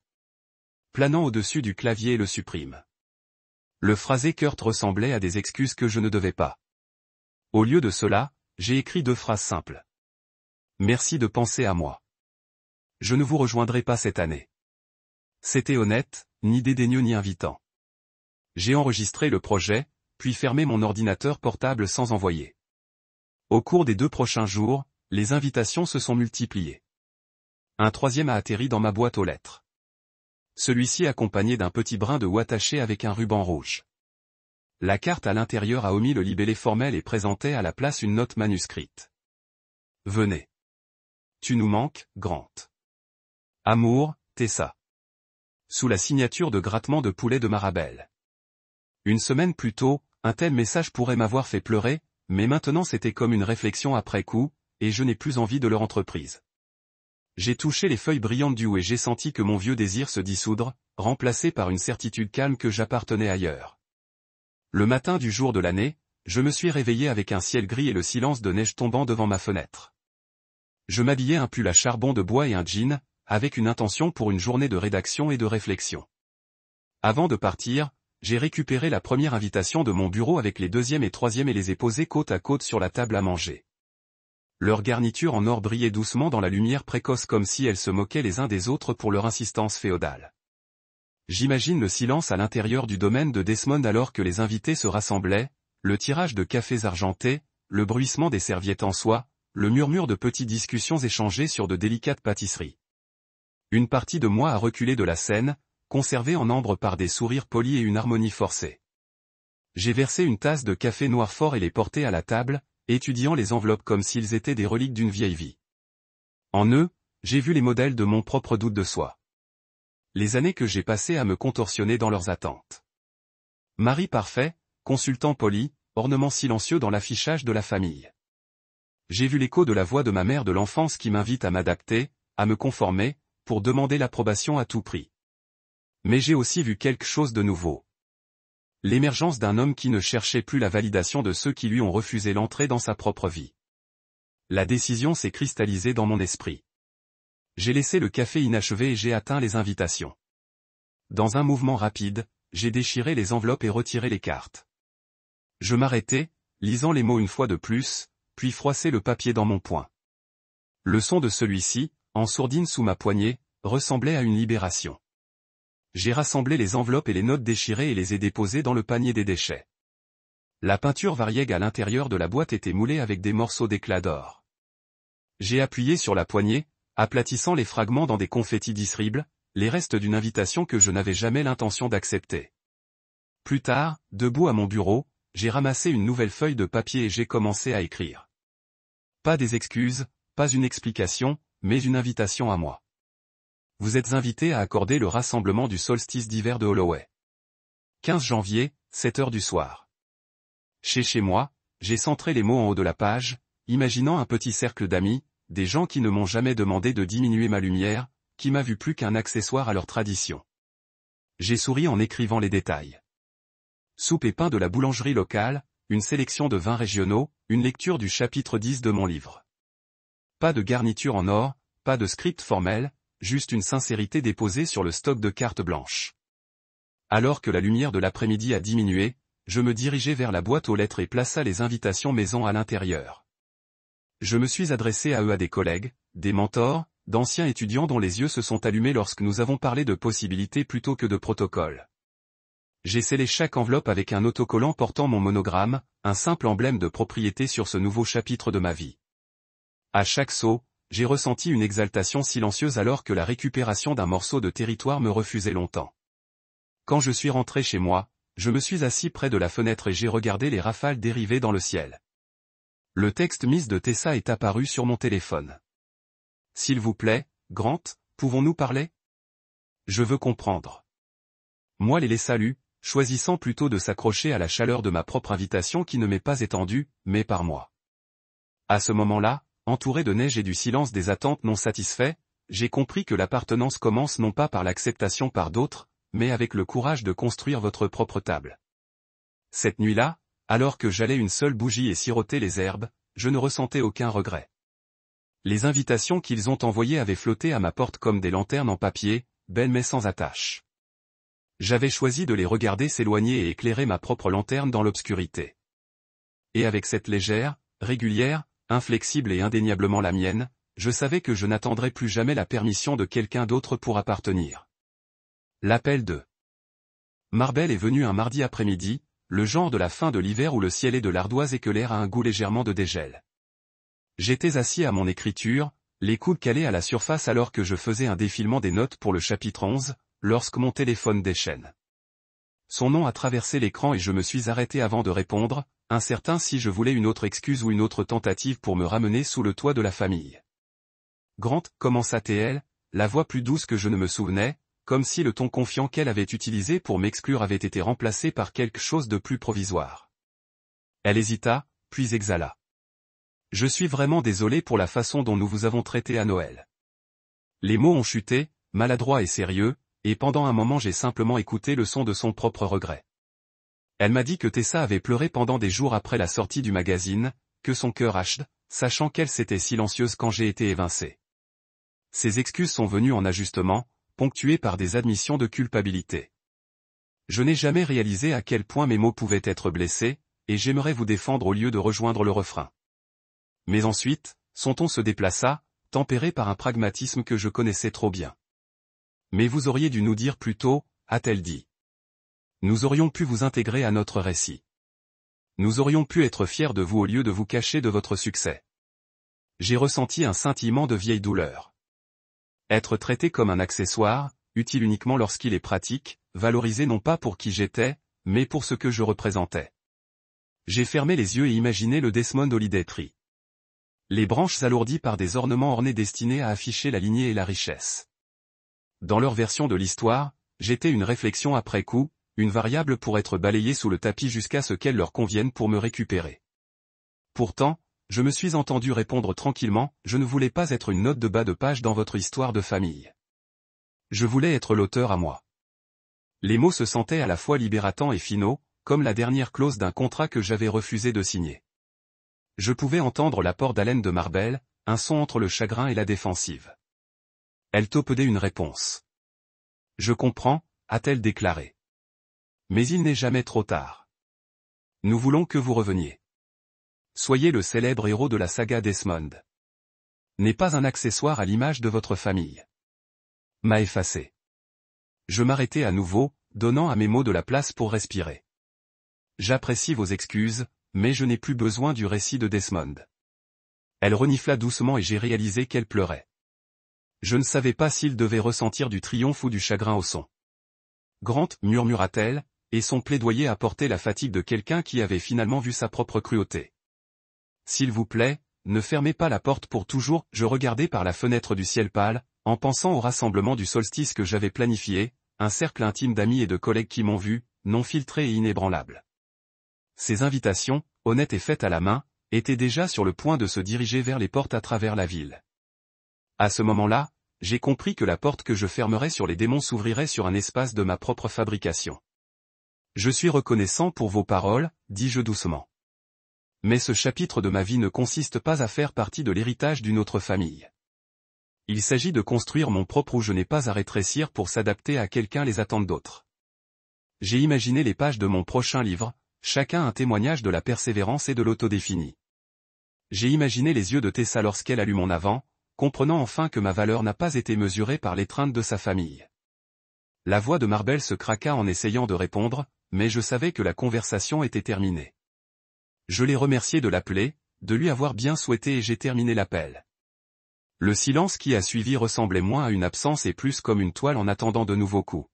Planant au-dessus du clavier le supprime. Le phrasé Kurt ressemblait à des excuses que je ne devais pas. Au lieu de cela, j'ai écrit 2 phrases simples. Merci de penser à moi. Je ne vous rejoindrai pas cette année. C'était honnête, ni dédaigneux ni invitant. J'ai enregistré le projet, puis fermé mon ordinateur portable sans envoyer. Au cours des 2 prochains jours, les invitations se sont multipliées. Un 3e a atterri dans ma boîte aux lettres. Celui-ci accompagné d'un petit brin de ouate attaché avec un ruban rouge. La carte à l'intérieur a omis le libellé formel et présentait à la place une note manuscrite. Venez. Tu nous manques, Grant. Amour, Tessa. Sous la signature de grattement de poulet de Marabelle. Une semaine plus tôt, un tel message pourrait m'avoir fait pleurer, mais maintenant c'était comme une réflexion après coup, et je n'ai plus envie de leur entreprise. J'ai touché les feuilles brillantes du haut et j'ai senti que mon vieux désir se dissoudre, remplacé par une certitude calme que j'appartenais ailleurs. Le matin du jour de l'année, je me suis réveillé avec un ciel gris et le silence de neige tombant devant ma fenêtre. Je m'habillai un pull à charbon de bois et un jean, avec une intention pour une journée de rédaction et de réflexion. Avant de partir, j'ai récupéré la première invitation de mon bureau avec les deuxième et troisième et les ai posées côte à côte sur la table à manger. Leur garniture en or brillait doucement dans la lumière précoce comme si elles se moquaient les uns des autres pour leur insistance féodale. J'imagine le silence à l'intérieur du domaine de Desmond alors que les invités se rassemblaient, le tirage de cafés argentés, le bruissement des serviettes en soie, le murmure de petites discussions échangées sur de délicates pâtisseries. Une partie de moi a reculé de la scène, conservée en ambre par des sourires polis et une harmonie forcée. J'ai versé une tasse de café noir fort et les porté à la table, étudiant les enveloppes comme s'ils étaient des reliques d'une vieille vie. En eux, j'ai vu les modèles de mon propre doute de soi. Les années que j'ai passées à me contorsionner dans leurs attentes. Mari parfait, consultant poli, ornement silencieux dans l'affichage de la famille. J'ai vu l'écho de la voix de ma mère de l'enfance qui m'invite à m'adapter, à me conformer, pour demander l'approbation à tout prix. Mais j'ai aussi vu quelque chose de nouveau. L'émergence d'un homme qui ne cherchait plus la validation de ceux qui lui ont refusé l'entrée dans sa propre vie. La décision s'est cristallisée dans mon esprit. J'ai laissé le café inachevé et j'ai atteint les invitations. Dans un mouvement rapide, j'ai déchiré les enveloppes et retiré les cartes. Je m'arrêtai, lisant les mots une fois de plus, puis froissai le papier dans mon poing. Le son de celui-ci, en sourdine sous ma poignée, ressemblait à une libération. J'ai rassemblé les enveloppes et les notes déchirées et les ai déposées dans le panier des déchets. La peinture variègue à l'intérieur de la boîte était moulée avec des morceaux d'éclat d'or. J'ai appuyé sur la poignée, aplatissant les fragments dans des confettis disribles, les restes d'une invitation que je n'avais jamais l'intention d'accepter. Plus tard, debout à mon bureau, j'ai ramassé une nouvelle feuille de papier et j'ai commencé à écrire. Pas des excuses, pas une explication, mais une invitation à moi. Vous êtes invité à accorder le rassemblement du solstice d'hiver de Holloway. 15 janvier, 7 heures du soir. Chez moi, j'ai centré les mots en haut de la page, imaginant un petit cercle d'amis, des gens qui ne m'ont jamais demandé de diminuer ma lumière, qui m'a vu plus qu'un accessoire à leur tradition. J'ai souri en écrivant les détails. Soupe et pain de la boulangerie locale, une sélection de vins régionaux, une lecture du chapitre 10 de mon livre. Pas de garniture en or, pas de script formel, juste une sincérité déposée sur le stock de cartes blanches. Alors que la lumière de l'après-midi a diminué, je me dirigeai vers la boîte aux lettres et plaça les invitations maison à l'intérieur. Je me suis adressé à eux à des collègues, des mentors, d'anciens étudiants dont les yeux se sont allumés lorsque nous avons parlé de possibilités plutôt que de protocoles. J'ai scellé chaque enveloppe avec un autocollant portant mon monogramme, un simple emblème de propriété sur ce nouveau chapitre de ma vie. À chaque saut, j'ai ressenti une exaltation silencieuse alors que la récupération d'un morceau de territoire me refusait longtemps. Quand je suis rentré chez moi, je me suis assis près de la fenêtre et j'ai regardé les rafales dériver dans le ciel. Le texte Miss de Tessa est apparu sur mon téléphone. S'il vous plaît, Grant, pouvons-nous parler? Je veux comprendre. Moi les salue, choisissant plutôt de s'accrocher à la chaleur de ma propre invitation qui ne m'est pas étendue, mais par moi. À ce moment-là, entouré de neige et du silence des attentes non satisfaits, j'ai compris que l'appartenance commence non pas par l'acceptation par d'autres, mais avec le courage de construire votre propre table. Cette nuit-là, alors que j'allais une seule bougie et siroter les herbes, je ne ressentais aucun regret. Les invitations qu'ils ont envoyées avaient flotté à ma porte comme des lanternes en papier, belles mais sans attache. J'avais choisi de les regarder s'éloigner et éclairer ma propre lanterne dans l'obscurité. Et avec cette légère, régulière, inflexible et indéniablement la mienne, je savais que je n'attendrais plus jamais la permission de quelqu'un d'autre pour appartenir. L'appel de Marbelle est venu un mardi après-midi, le genre de la fin de l'hiver où le ciel est de l'ardoise et que l'air a un goût légèrement de dégel. J'étais assis à mon écriture, les coudes calés à la surface alors que je faisais un défilement des notes pour le chapitre 11, lorsque mon téléphone déchaîne. Son nom a traversé l'écran et je me suis arrêté avant de répondre, incertain si je voulais une autre excuse ou une autre tentative pour me ramener sous le toit de la famille. Grant, commença-t-elle, la voix plus douce que je ne me souvenais, comme si le ton confiant qu'elle avait utilisé pour m'exclure avait été remplacé par quelque chose de plus provisoire. Elle hésita, puis exhala. Je suis vraiment désolé pour la façon dont nous vous avons traité à Noël. Les mots ont chuté, maladroits et sérieux, et pendant un moment j'ai simplement écouté le son de son propre regret. Elle m'a dit que Tessa avait pleuré pendant des jours après la sortie du magazine, que son cœur sachant qu'elle s'était silencieuse quand j'ai été évincé. Ses excuses sont venues en ajustement, ponctuées par des admissions de culpabilité. Je n'ai jamais réalisé à quel point mes mots pouvaient être blessés, et j'aimerais vous défendre au lieu de rejoindre le refrain. Mais ensuite, son ton se déplaça, tempéré par un pragmatisme que je connaissais trop bien. Mais vous auriez dû nous dire plus tôt, a-t-elle dit. Nous aurions pu vous intégrer à notre récit. Nous aurions pu être fiers de vous au lieu de vous cacher de votre succès. J'ai ressenti un scintillement de vieille douleur. Être traité comme un accessoire, utile uniquement lorsqu'il est pratique, valorisé non pas pour qui j'étais, mais pour ce que je représentais. J'ai fermé les yeux et imaginé le Desmond Holiday Tree. Les branches alourdies par des ornements ornés destinés à afficher la lignée et la richesse. Dans leur version de l'histoire, j'étais une réflexion après coup, une variable pour être balayée sous le tapis jusqu'à ce qu'elle leur convienne pour me récupérer. Pourtant, je me suis entendu répondre tranquillement, je ne voulais pas être une note de bas de page dans votre histoire de famille. Je voulais être l'auteur à moi. Les mots se sentaient à la fois libératants et finaux, comme la dernière clause d'un contrat que j'avais refusé de signer. Je pouvais entendre l'apport d'haleine de Marbel, un son entre le chagrin et la défensive. Elle taupedait une réponse. Je comprends, a-t-elle déclaré. Mais il n'est jamais trop tard. Nous voulons que vous reveniez. Soyez le célèbre héros de la saga Desmond. N'est pas un accessoire à l'image de votre famille. M'a effacé. Je m'arrêtai à nouveau, donnant à mes mots de la place pour respirer. J'apprécie vos excuses, mais je n'ai plus besoin du récit de Desmond. Elle renifla doucement et j'ai réalisé qu'elle pleurait. Je ne savais pas s'il devait ressentir du triomphe ou du chagrin au son. Grant, murmura-t-elle, et son plaidoyer apportait la fatigue de quelqu'un qui avait finalement vu sa propre cruauté. S'il vous plaît, ne fermez pas la porte pour toujours, je regardais par la fenêtre du ciel pâle, en pensant au rassemblement du solstice que j'avais planifié, un cercle intime d'amis et de collègues qui m'ont vu, non filtré et inébranlable. Ces invitations, honnêtes et faites à la main, étaient déjà sur le point de se diriger vers les portes à travers la ville. À ce moment-là, j'ai compris que la porte que je fermerais sur les démons s'ouvrirait sur un espace de ma propre fabrication. Je suis reconnaissant pour vos paroles, dis-je doucement. Mais ce chapitre de ma vie ne consiste pas à faire partie de l'héritage d'une autre famille. Il s'agit de construire mon propre où je n'ai pas à rétrécir pour s'adapter à quelqu'un les attentes d'autres. J'ai imaginé les pages de mon prochain livre, chacun un témoignage de la persévérance et de l'autodéfinie. J'ai imaginé les yeux de Tessa lorsqu'elle a lu mon avant, comprenant enfin que ma valeur n'a pas été mesurée par l'étreinte de sa famille. La voix de Marbel se craqua en essayant de répondre, mais je savais que la conversation était terminée. Je l'ai remercié de l'appeler, de lui avoir bien souhaité et j'ai terminé l'appel. Le silence qui a suivi ressemblait moins à une absence et plus comme une toile en attendant de nouveaux coups.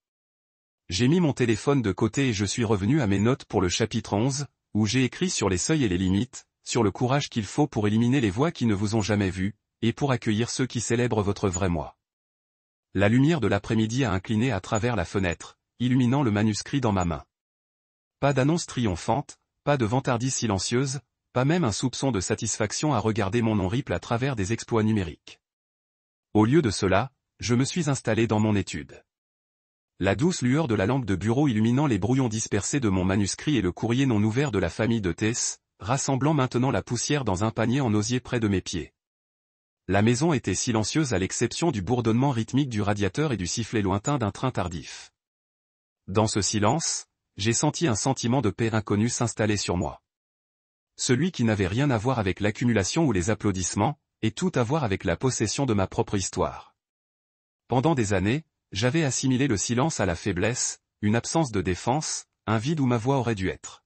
J'ai mis mon téléphone de côté et je suis revenu à mes notes pour le chapitre 11, où j'ai écrit sur les seuils et les limites, sur le courage qu'il faut pour éliminer les voix qui ne vous ont jamais vu, et pour accueillir ceux qui célèbrent votre vrai moi. La lumière de l'après-midi a incliné à travers la fenêtre, illuminant le manuscrit dans ma main. Pas d'annonce triomphante, pas de vantardise silencieuse, pas même un soupçon de satisfaction à regarder mon nom ripple à travers des exploits numériques. Au lieu de cela, je me suis installé dans mon étude. La douce lueur de la lampe de bureau illuminant les brouillons dispersés de mon manuscrit et le courrier non ouvert de la famille de Tess, rassemblant maintenant la poussière dans un panier en osier près de mes pieds. La maison était silencieuse à l'exception du bourdonnement rythmique du radiateur et du sifflet lointain d'un train tardif. Dans ce silence, j'ai senti un sentiment de paix inconnu s'installer sur moi. Celui qui n'avait rien à voir avec l'accumulation ou les applaudissements, et tout à voir avec la possession de ma propre histoire. Pendant des années, j'avais assimilé le silence à la faiblesse, une absence de défense, un vide où ma voix aurait dû être.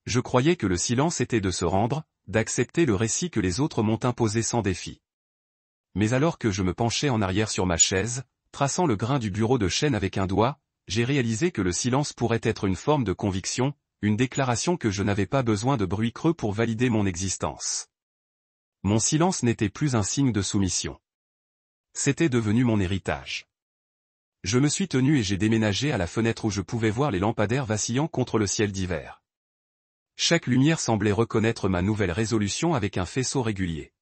Je croyais que le silence était de se rendre, d'accepter le récit que les autres m'ont imposé sans défi. Mais alors que je me penchais en arrière sur ma chaise, traçant le grain du bureau de chêne avec un doigt, j'ai réalisé que le silence pourrait être une forme de conviction, une déclaration que je n'avais pas besoin de bruit creux pour valider mon existence. Mon silence n'était plus un signe de soumission. C'était devenu mon héritage. Je me suis tenu et j'ai déménagé à la fenêtre où je pouvais voir les lampadaires vacillant contre le ciel d'hiver. Chaque lumière semblait reconnaître ma nouvelle résolution avec un faisceau régulier.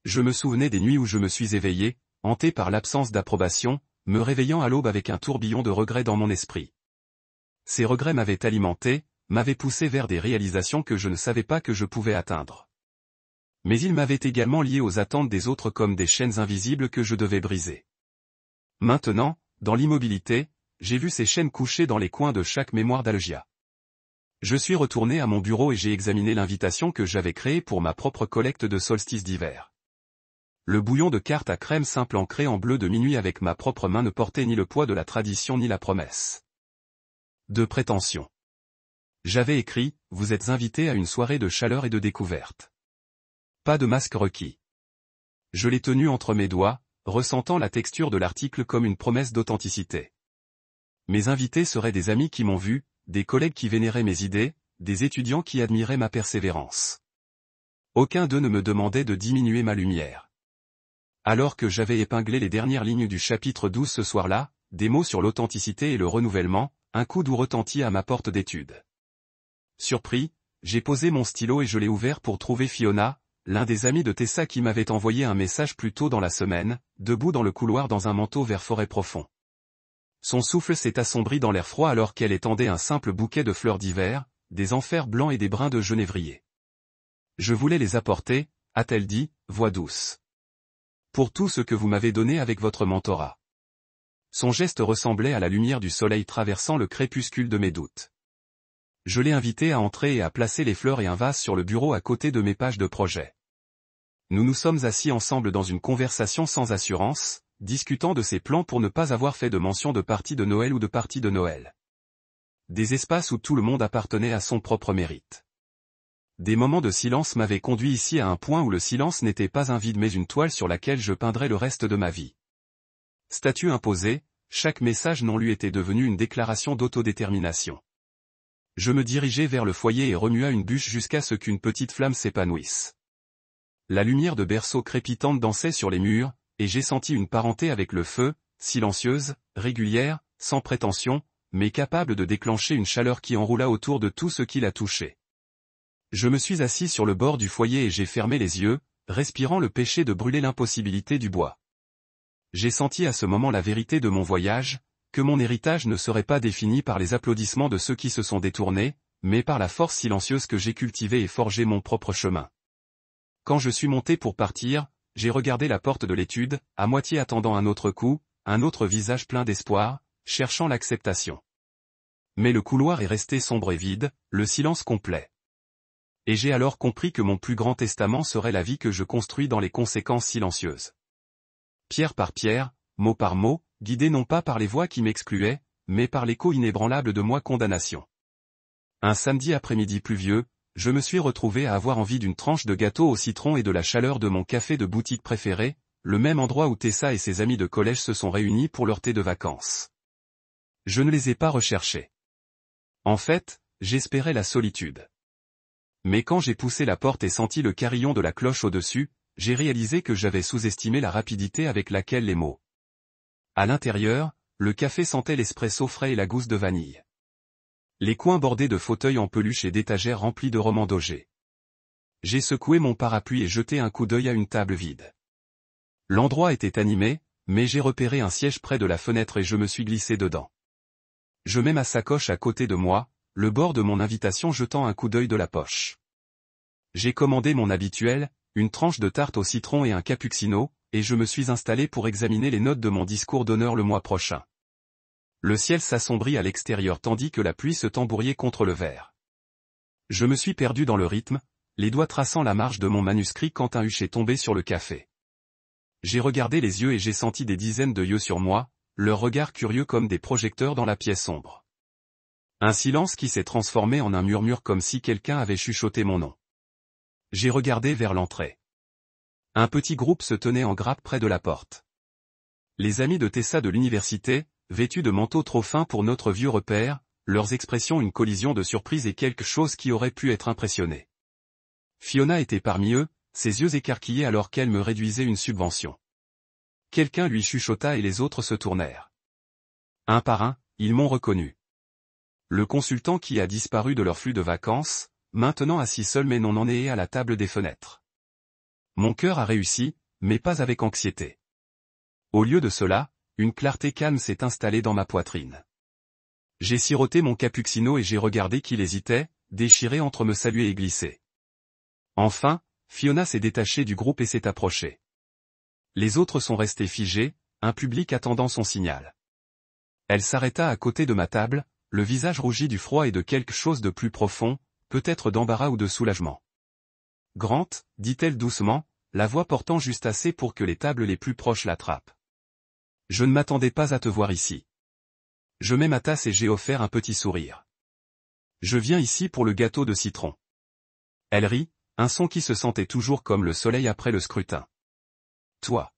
Je me souvenais des nuits où je me suis éveillé, hanté par l'absence d'approbation, me réveillant à l'aube avec un tourbillon de regrets dans mon esprit. Ces regrets m'avaient alimenté, m'avaient poussé vers des réalisations que je ne savais pas que je pouvais atteindre. Mais il m'avait également lié aux attentes des autres comme des chaînes invisibles que je devais briser. Maintenant, dans l'immobilité, j'ai vu ces chaînes couchées dans les coins de chaque mémoire d'Algia. Je suis retourné à mon bureau et j'ai examiné l'invitation que j'avais créée pour ma propre collecte de solstice d'hiver. Le bouillon de cartes à crème simple ancré en bleu de minuit avec ma propre main ne portait ni le poids de la tradition ni la promesse de prétention. J'avais écrit, vous êtes invité à une soirée de chaleur et de découverte. Pas de masque requis. Je l'ai tenu entre mes doigts, ressentant la texture de l'article comme une promesse d'authenticité. Mes invités seraient des amis qui m'ont vu, des collègues qui vénéraient mes idées, des étudiants qui admiraient ma persévérance. Aucun d'eux ne me demandait de diminuer ma lumière. Alors que j'avais épinglé les dernières lignes du chapitre 12 ce soir-là, des mots sur l'authenticité et le renouvellement, un coup doux retentit à ma porte d'étude. Surpris, j'ai posé mon stylo et je l'ai ouvert pour trouver Fiona, l'un des amis de Tessa qui m'avait envoyé un message plus tôt dans la semaine, debout dans le couloir dans un manteau vert forêt profond. Son souffle s'est assombri dans l'air froid alors qu'elle étendait un simple bouquet de fleurs d'hiver, des enfers blancs et des brins de genévrier. Je voulais les apporter, a-t-elle dit, voix douce. Pour tout ce que vous m'avez donné avec votre mentorat. Son geste ressemblait à la lumière du soleil traversant le crépuscule de mes doutes. Je l'ai invité à entrer et à placer les fleurs et un vase sur le bureau à côté de mes pages de projet. Nous nous sommes assis ensemble dans une conversation sans assurance, discutant de ses plans pour ne pas avoir fait de mention de partie de Noël ou de partie de Noël. Des espaces où tout le monde appartenait à son propre mérite. Des moments de silence m'avaient conduit ici à un point où le silence n'était pas un vide mais une toile sur laquelle je peindrais le reste de ma vie. Statut imposé, chaque message non lu était devenu une déclaration d'autodétermination. Je me dirigeai vers le foyer et remua une bûche jusqu'à ce qu'une petite flamme s'épanouisse. La lumière de berceau crépitante dansait sur les murs, et j'ai senti une parenté avec le feu, silencieuse, régulière, sans prétention, mais capable de déclencher une chaleur qui enroula autour de tout ce qui la touchait. Je me suis assis sur le bord du foyer et j'ai fermé les yeux, respirant le péché de brûler l'impossibilité du bois. J'ai senti à ce moment la vérité de mon voyage, que mon héritage ne serait pas défini par les applaudissements de ceux qui se sont détournés, mais par la force silencieuse que j'ai cultivée et forgé mon propre chemin. Quand je suis monté pour partir, j'ai regardé la porte de l'étude, à moitié attendant un autre coup, un autre visage plein d'espoir, cherchant l'acceptation. Mais le couloir est resté sombre et vide, le silence complet. Et j'ai alors compris que mon plus grand testament serait la vie que je construis dans les conséquences silencieuses. Pierre par pierre, mot par mot, guidé non pas par les voix qui m'excluaient, mais par l'écho inébranlable de moi condamnation. Un samedi après-midi pluvieux, je me suis retrouvé à avoir envie d'une tranche de gâteau au citron et de la chaleur de mon café de boutique préféré, le même endroit où Tessa et ses amis de collège se sont réunis pour leur thé de vacances. Je ne les ai pas recherchés. En fait, j'espérais la solitude. Mais quand j'ai poussé la porte et senti le carillon de la cloche au-dessus, j'ai réalisé que j'avais sous-estimé la rapidité avec laquelle les mots. À l'intérieur, le café sentait l'espresso frais et la gousse de vanille. Les coins bordés de fauteuils en peluche et d'étagères remplies de romans d'Auger. J'ai secoué mon parapluie et jeté un coup d'œil à une table vide. L'endroit était animé, mais j'ai repéré un siège près de la fenêtre et je me suis glissé dedans. Je mets ma sacoche à côté de moi, le bord de mon invitation jetant un coup d'œil de la poche. J'ai commandé mon habituel, une tranche de tarte au citron et un cappuccino, et je me suis installé pour examiner les notes de mon discours d'honneur le mois prochain. Le ciel s'assombrit à l'extérieur tandis que la pluie se tambouriait contre le verre. Je me suis perdu dans le rythme, les doigts traçant la marge de mon manuscrit quand un huche est tombé sur le café. J'ai regardé les yeux et j'ai senti des dizaines de yeux sur moi, leurs regards curieux comme des projecteurs dans la pièce sombre. Un silence qui s'est transformé en un murmure comme si quelqu'un avait chuchoté mon nom. J'ai regardé vers l'entrée. Un petit groupe se tenait en grappe près de la porte. Les amis de Tessa de l'université, vêtus de manteaux trop fins pour notre vieux repère, leurs expressions une collision de surprise et quelque chose qui aurait pu être impressionné. Fiona était parmi eux, ses yeux écarquillés alors qu'elle me réduisait une subvention. Quelqu'un lui chuchota et les autres se tournèrent. Un par un, ils m'ont reconnu. Le consultant qui a disparu de leur flux de vacances, maintenant assis seul mais non ennéé à la table des fenêtres. Mon cœur a réussi, mais pas avec anxiété. Au lieu de cela, une clarté calme s'est installée dans ma poitrine. J'ai siroté mon cappuccino et j'ai regardé qu'il hésitait, déchiré entre me saluer et glisser. Enfin, Fiona s'est détachée du groupe et s'est approchée. Les autres sont restés figés, un public attendant son signal. Elle s'arrêta à côté de ma table, le visage rougi du froid et de quelque chose de plus profond, peut-être d'embarras ou de soulagement. « Grant », dit-elle doucement, la voix portant juste assez pour que les tables les plus proches l'attrapent. « Je ne m'attendais pas à te voir ici. » Je mets ma tasse et j'ai offert un petit sourire. « Je viens ici pour le gâteau de citron. » Elle rit, un son qui se sentait toujours comme le soleil après le scrutin. « Toi. »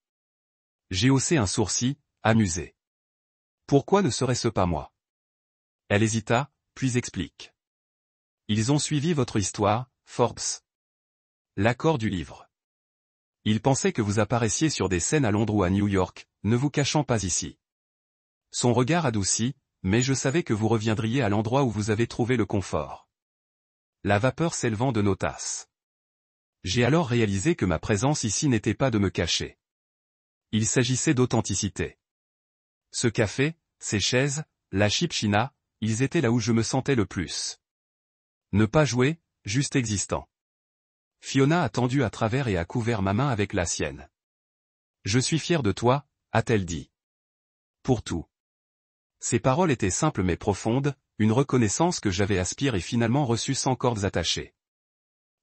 J'ai haussé un sourcil, amusé. « Pourquoi ne serait-ce pas moi ?» Elle hésita, puis explique. « Ils ont suivi votre histoire, Forbes. L'accord du livre. Ils pensaient que vous apparaissiez sur des scènes à Londres ou à New York, ne vous cachant pas ici. » Son regard adoucit, mais je savais que vous reviendriez à l'endroit où vous avez trouvé le confort. La vapeur s'élevant de nos tasses. J'ai alors réalisé que ma présence ici n'était pas de me cacher. Il s'agissait d'authenticité. Ce café, ces chaises, la chipchina, ils étaient là où je me sentais le plus. Ne pas jouer, juste existant. Fiona a tendu à travers et a couvert ma main avec la sienne. « Je suis fière de toi », a-t-elle dit. « Pour tout. » Ces paroles étaient simples mais profondes, une reconnaissance que j'avais aspirée et finalement reçue sans cordes attachées.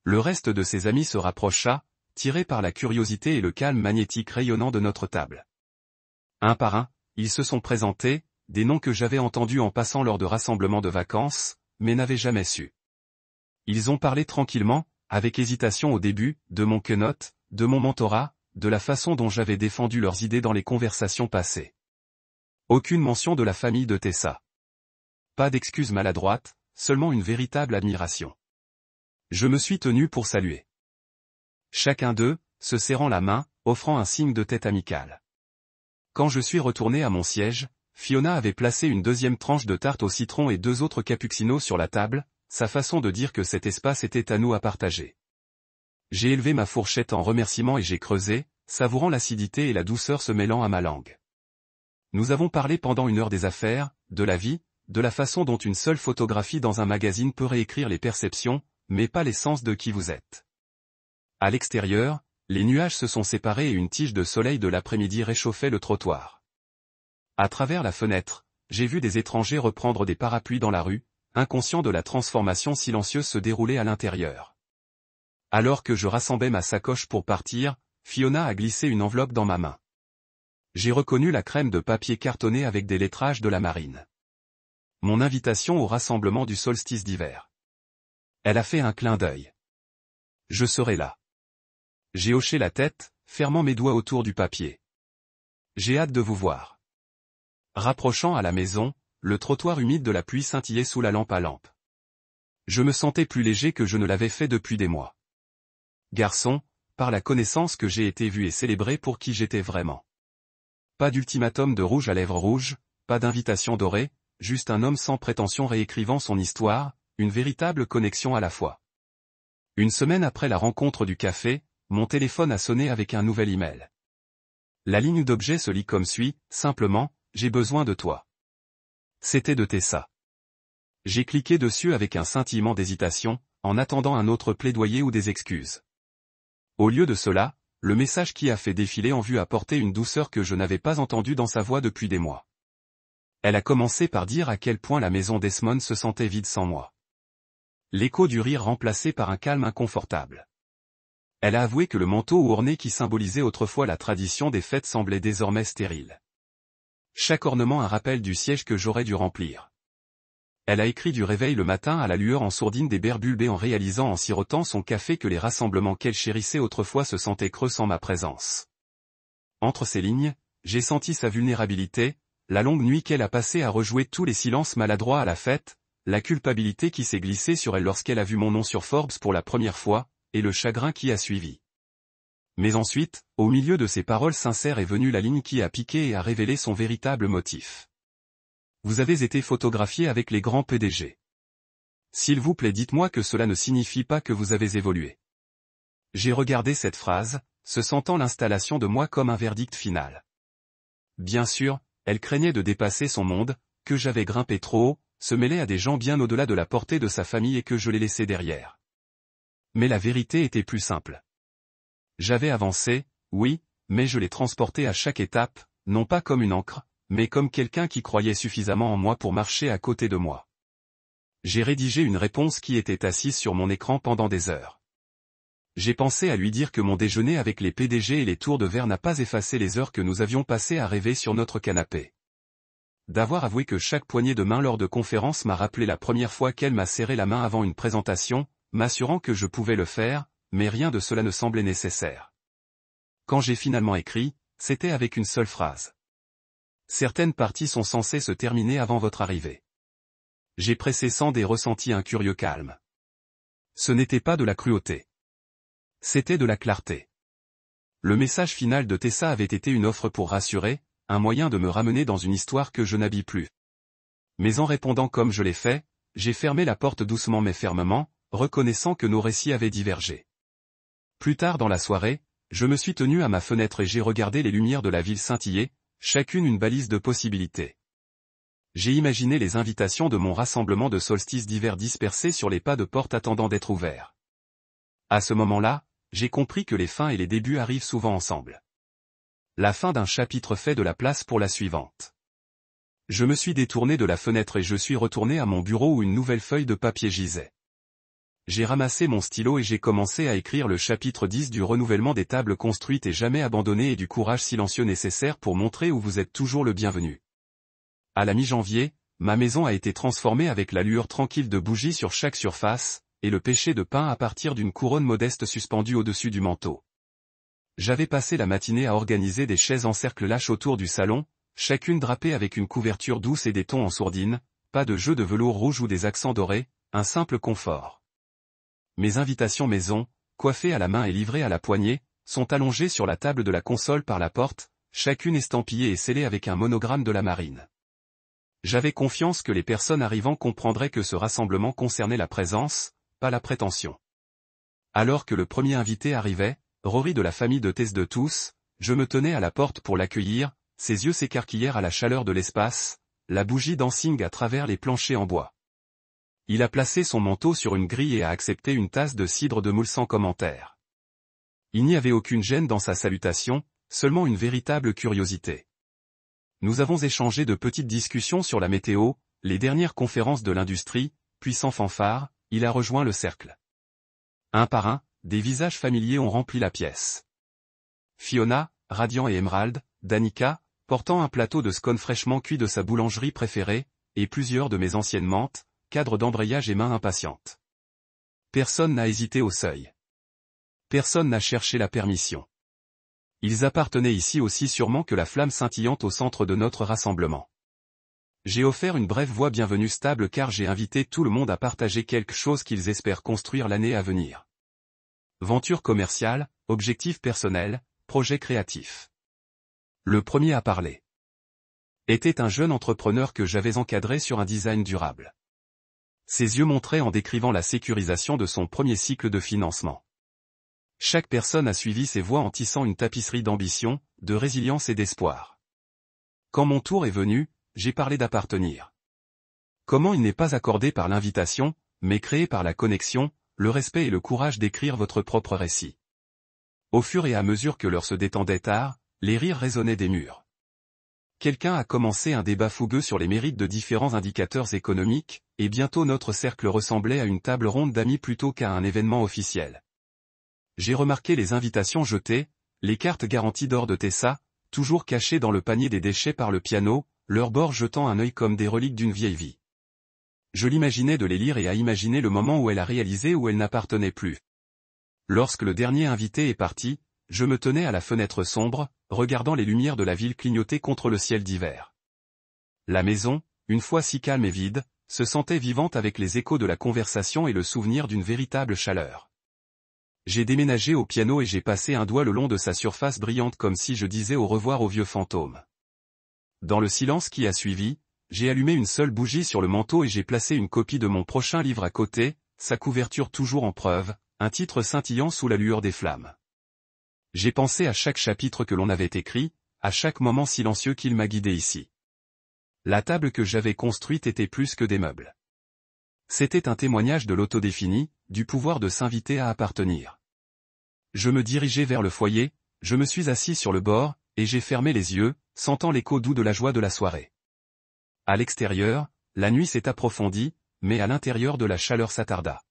Le reste de ses amis se rapprocha, tiré par la curiosité et le calme magnétique rayonnant de notre table. Un par un, ils se sont présentés, des noms que j'avais entendus en passant lors de rassemblements de vacances, mais n'avais jamais su. Ils ont parlé tranquillement, avec hésitation au début, de mon keynote, de mon mentorat, de la façon dont j'avais défendu leurs idées dans les conversations passées. Aucune mention de la famille de Tessa. Pas d'excuses maladroites, seulement une véritable admiration. Je me suis tenu pour saluer. Chacun d'eux, se serrant la main, offrant un signe de tête amical. Quand je suis retourné à mon siège, Fiona avait placé une deuxième tranche de tarte au citron et 2 autres cappuccinos sur la table, sa façon de dire que cet espace était à nous à partager. J'ai élevé ma fourchette en remerciement et j'ai creusé, savourant l'acidité et la douceur se mêlant à ma langue. Nous avons parlé pendant 1 heure des affaires, de la vie, de la façon dont une seule photographie dans un magazine peut réécrire les perceptions, mais pas l'essence de qui vous êtes. À l'extérieur, les nuages se sont séparés et une tige de soleil de l'après-midi réchauffait le trottoir. À travers la fenêtre, j'ai vu des étrangers reprendre des parapluies dans la rue, inconscients de la transformation silencieuse se dérouler à l'intérieur. Alors que je rassemblais ma sacoche pour partir, Fiona a glissé une enveloppe dans ma main. J'ai reconnu la crème de papier cartonné avec des lettrages de la marine. Mon invitation au rassemblement du solstice d'hiver. Elle a fait un clin d'œil. Je serai là. J'ai hoché la tête, fermant mes doigts autour du papier. J'ai hâte de vous voir. Rapprochant à la maison, le trottoir humide de la pluie scintillait sous la lampe à lampe. Je me sentais plus léger que je ne l'avais fait depuis des mois. Garçon, par la connaissance que j'ai été vu et célébré pour qui j'étais vraiment. Pas d'ultimatum de rouge à lèvres rouges, pas d'invitation dorée, juste un homme sans prétention réécrivant son histoire, une véritable connexion à la fois. 1 semaine après la rencontre du café, mon téléphone a sonné avec un nouvel email. La ligne d'objet se lit comme suit, simplement, j'ai besoin de toi. C'était de Tessa. J'ai cliqué dessus avec un scintillement d'hésitation, en attendant un autre plaidoyer ou des excuses. Au lieu de cela, le message qui a fait défiler en vue a porté une douceur que je n'avais pas entendue dans sa voix depuis des mois. Elle a commencé par dire à quel point la maison Desmond se sentait vide sans moi. L'écho du rire remplacé par un calme inconfortable. Elle a avoué que le manteau orné qui symbolisait autrefois la tradition des fêtes semblait désormais stérile. Chaque ornement un rappel du siège que j'aurais dû remplir. Elle a écrit du réveil le matin à la lueur en sourdine des berbulbés en réalisant en sirotant son café que les rassemblements qu'elle chérissait autrefois se sentaient creux sans ma présence. Entre ces lignes, j'ai senti sa vulnérabilité, la longue nuit qu'elle a passée à rejouer tous les silences maladroits à la fête, la culpabilité qui s'est glissée sur elle lorsqu'elle a vu mon nom sur Forbes pour la première fois, et le chagrin qui a suivi. Mais ensuite, au milieu de ces paroles sincères est venue la ligne qui a piqué et a révélé son véritable motif. Vous avez été photographié avec les grands PDG. S'il vous plaît, dites-moi que cela ne signifie pas que vous avez évolué. J'ai regardé cette phrase, se sentant l'installation de moi comme un verdict final. Bien sûr, elle craignait de dépasser son monde, que j'avais grimpé trop haut, se mêler à des gens bien au-delà de la portée de sa famille et que je les laissais derrière. Mais la vérité était plus simple. J'avais avancé, oui, mais je l'ai transporté à chaque étape, non pas comme une ancre, mais comme quelqu'un qui croyait suffisamment en moi pour marcher à côté de moi. J'ai rédigé une réponse qui était assise sur mon écran pendant des heures. J'ai pensé à lui dire que mon déjeuner avec les PDG et les tours de verre n'a pas effacé les heures que nous avions passées à rêver sur notre canapé. D'avoir avoué que chaque poignée de main lors de conférences m'a rappelé la première fois qu'elle m'a serré la main avant une présentation, m'assurant que je pouvais le faire, mais rien de cela ne semblait nécessaire. Quand j'ai finalement écrit, c'était avec une seule phrase. Certaines parties sont censées se terminer avant votre arrivée. J'ai pressé Sand et ressenti un curieux calme. Ce n'était pas de la cruauté. C'était de la clarté. Le message final de Tessa avait été une offre pour rassurer, un moyen de me ramener dans une histoire que je n'habite plus. Mais en répondant comme je l'ai fait, j'ai fermé la porte doucement mais fermement, reconnaissant que nos récits avaient divergé. Plus tard dans la soirée, je me suis tenu à ma fenêtre et j'ai regardé les lumières de la ville scintiller, chacune une balise de possibilités. J'ai imaginé les invitations de mon rassemblement de solstice d'hiver dispersées sur les pas de porte attendant d'être ouverts. À ce moment-là, j'ai compris que les fins et les débuts arrivent souvent ensemble. La fin d'un chapitre fait de la place pour la suivante. Je me suis détourné de la fenêtre et je suis retourné à mon bureau où une nouvelle feuille de papier gisait. J'ai ramassé mon stylo et j'ai commencé à écrire le chapitre 10 du renouvellement des tables construites et jamais abandonnées et du courage silencieux nécessaire pour montrer où vous êtes toujours le bienvenu. À la mi-janvier, ma maison a été transformée avec la lueur tranquille de bougies sur chaque surface, et le pêcher de pain à partir d'une couronne modeste suspendue au-dessus du manteau. J'avais passé la matinée à organiser des chaises en cercle lâche autour du salon, chacune drapée avec une couverture douce et des tons en sourdine, pas de jeu de velours rouge ou des accents dorés, un simple confort. Mes invitations maison, coiffées à la main et livrées à la poignée, sont allongées sur la table de la console par la porte, chacune estampillée et scellée avec un monogramme de la marine. J'avais confiance que les personnes arrivant comprendraient que ce rassemblement concernait la présence, pas la prétention. Alors que le premier invité arrivait, Rory de la famille de Tess de tous, je me tenais à la porte pour l'accueillir, ses yeux s'écarquillèrent à la chaleur de l'espace, la bougie dancing à travers les planchers en bois. Il a placé son manteau sur une grille et a accepté une tasse de cidre de moule sans commentaire. Il n'y avait aucune gêne dans sa salutation, seulement une véritable curiosité. Nous avons échangé de petites discussions sur la météo, les dernières conférences de l'industrie, puis sans fanfare, il a rejoint le cercle. Un par un, des visages familiers ont rempli la pièce. Fiona, radiant et émeraude, Danica, portant un plateau de scones fraîchement cuits de sa boulangerie préférée, et plusieurs de mes anciennes mantes, cadres d'embrayage et mains impatientes. Personne n'a hésité au seuil. Personne n'a cherché la permission. Ils appartenaient ici aussi sûrement que la flamme scintillante au centre de notre rassemblement. J'ai offert une brève voix bienvenue stable car j'ai invité tout le monde à partager quelque chose qu'ils espèrent construire l'année à venir. Venture commerciale, objectifs personnels, projet créatif. Le premier à parler était un jeune entrepreneur que j'avais encadré sur un design durable. Ses yeux montraient en décrivant la sécurisation de son premier cycle de financement. Chaque personne a suivi ses voix en tissant une tapisserie d'ambition, de résilience et d'espoir. Quand mon tour est venu, j'ai parlé d'appartenir. Comment il n'est pas accordé par l'invitation, mais créé par la connexion, le respect et le courage d'écrire votre propre récit. Au fur et à mesure que l'heure se détendait tard, les rires résonnaient des murs. Quelqu'un a commencé un débat fougueux sur les mérites de différents indicateurs économiques, et bientôt notre cercle ressemblait à une table ronde d'amis plutôt qu'à un événement officiel. J'ai remarqué les invitations jetées, les cartes garanties d'or de Tessa, toujours cachées dans le panier des déchets par le piano, leurs bords jetant un œil comme des reliques d'une vieille vie. Je l'imaginais de les lire et à imaginer le moment où elle a réalisé où elle n'appartenait plus. Lorsque le dernier invité est parti, je me tenais à la fenêtre sombre, regardant les lumières de la ville clignoter contre le ciel d'hiver. La maison, une fois si calme et vide, se sentait vivante avec les échos de la conversation et le souvenir d'une véritable chaleur. J'ai déménagé au piano et j'ai passé un doigt le long de sa surface brillante comme si je disais au revoir au vieux fantôme. Dans le silence qui a suivi, j'ai allumé une seule bougie sur le manteau et j'ai placé une copie de mon prochain livre à côté, sa couverture toujours en preuve, un titre scintillant sous la lueur des flammes. J'ai pensé à chaque chapitre que l'on avait écrit, à chaque moment silencieux qu'il m'a guidé ici. La table que j'avais construite était plus que des meubles. C'était un témoignage de l'autodéfini, du pouvoir de s'inviter à appartenir. Je me dirigeais vers le foyer, je me suis assis sur le bord, et j'ai fermé les yeux, sentant l'écho doux de la joie de la soirée. À l'extérieur, la nuit s'est approfondie, mais à l'intérieur de la chaleur s'attarda.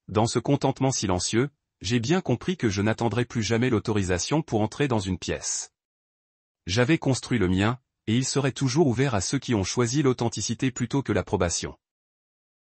Dans ce contentement silencieux, j'ai bien compris que je n'attendrai plus jamais l'autorisation pour entrer dans une pièce. J'avais construit le mien, et il serait toujours ouvert à ceux qui ont choisi l'authenticité plutôt que l'approbation.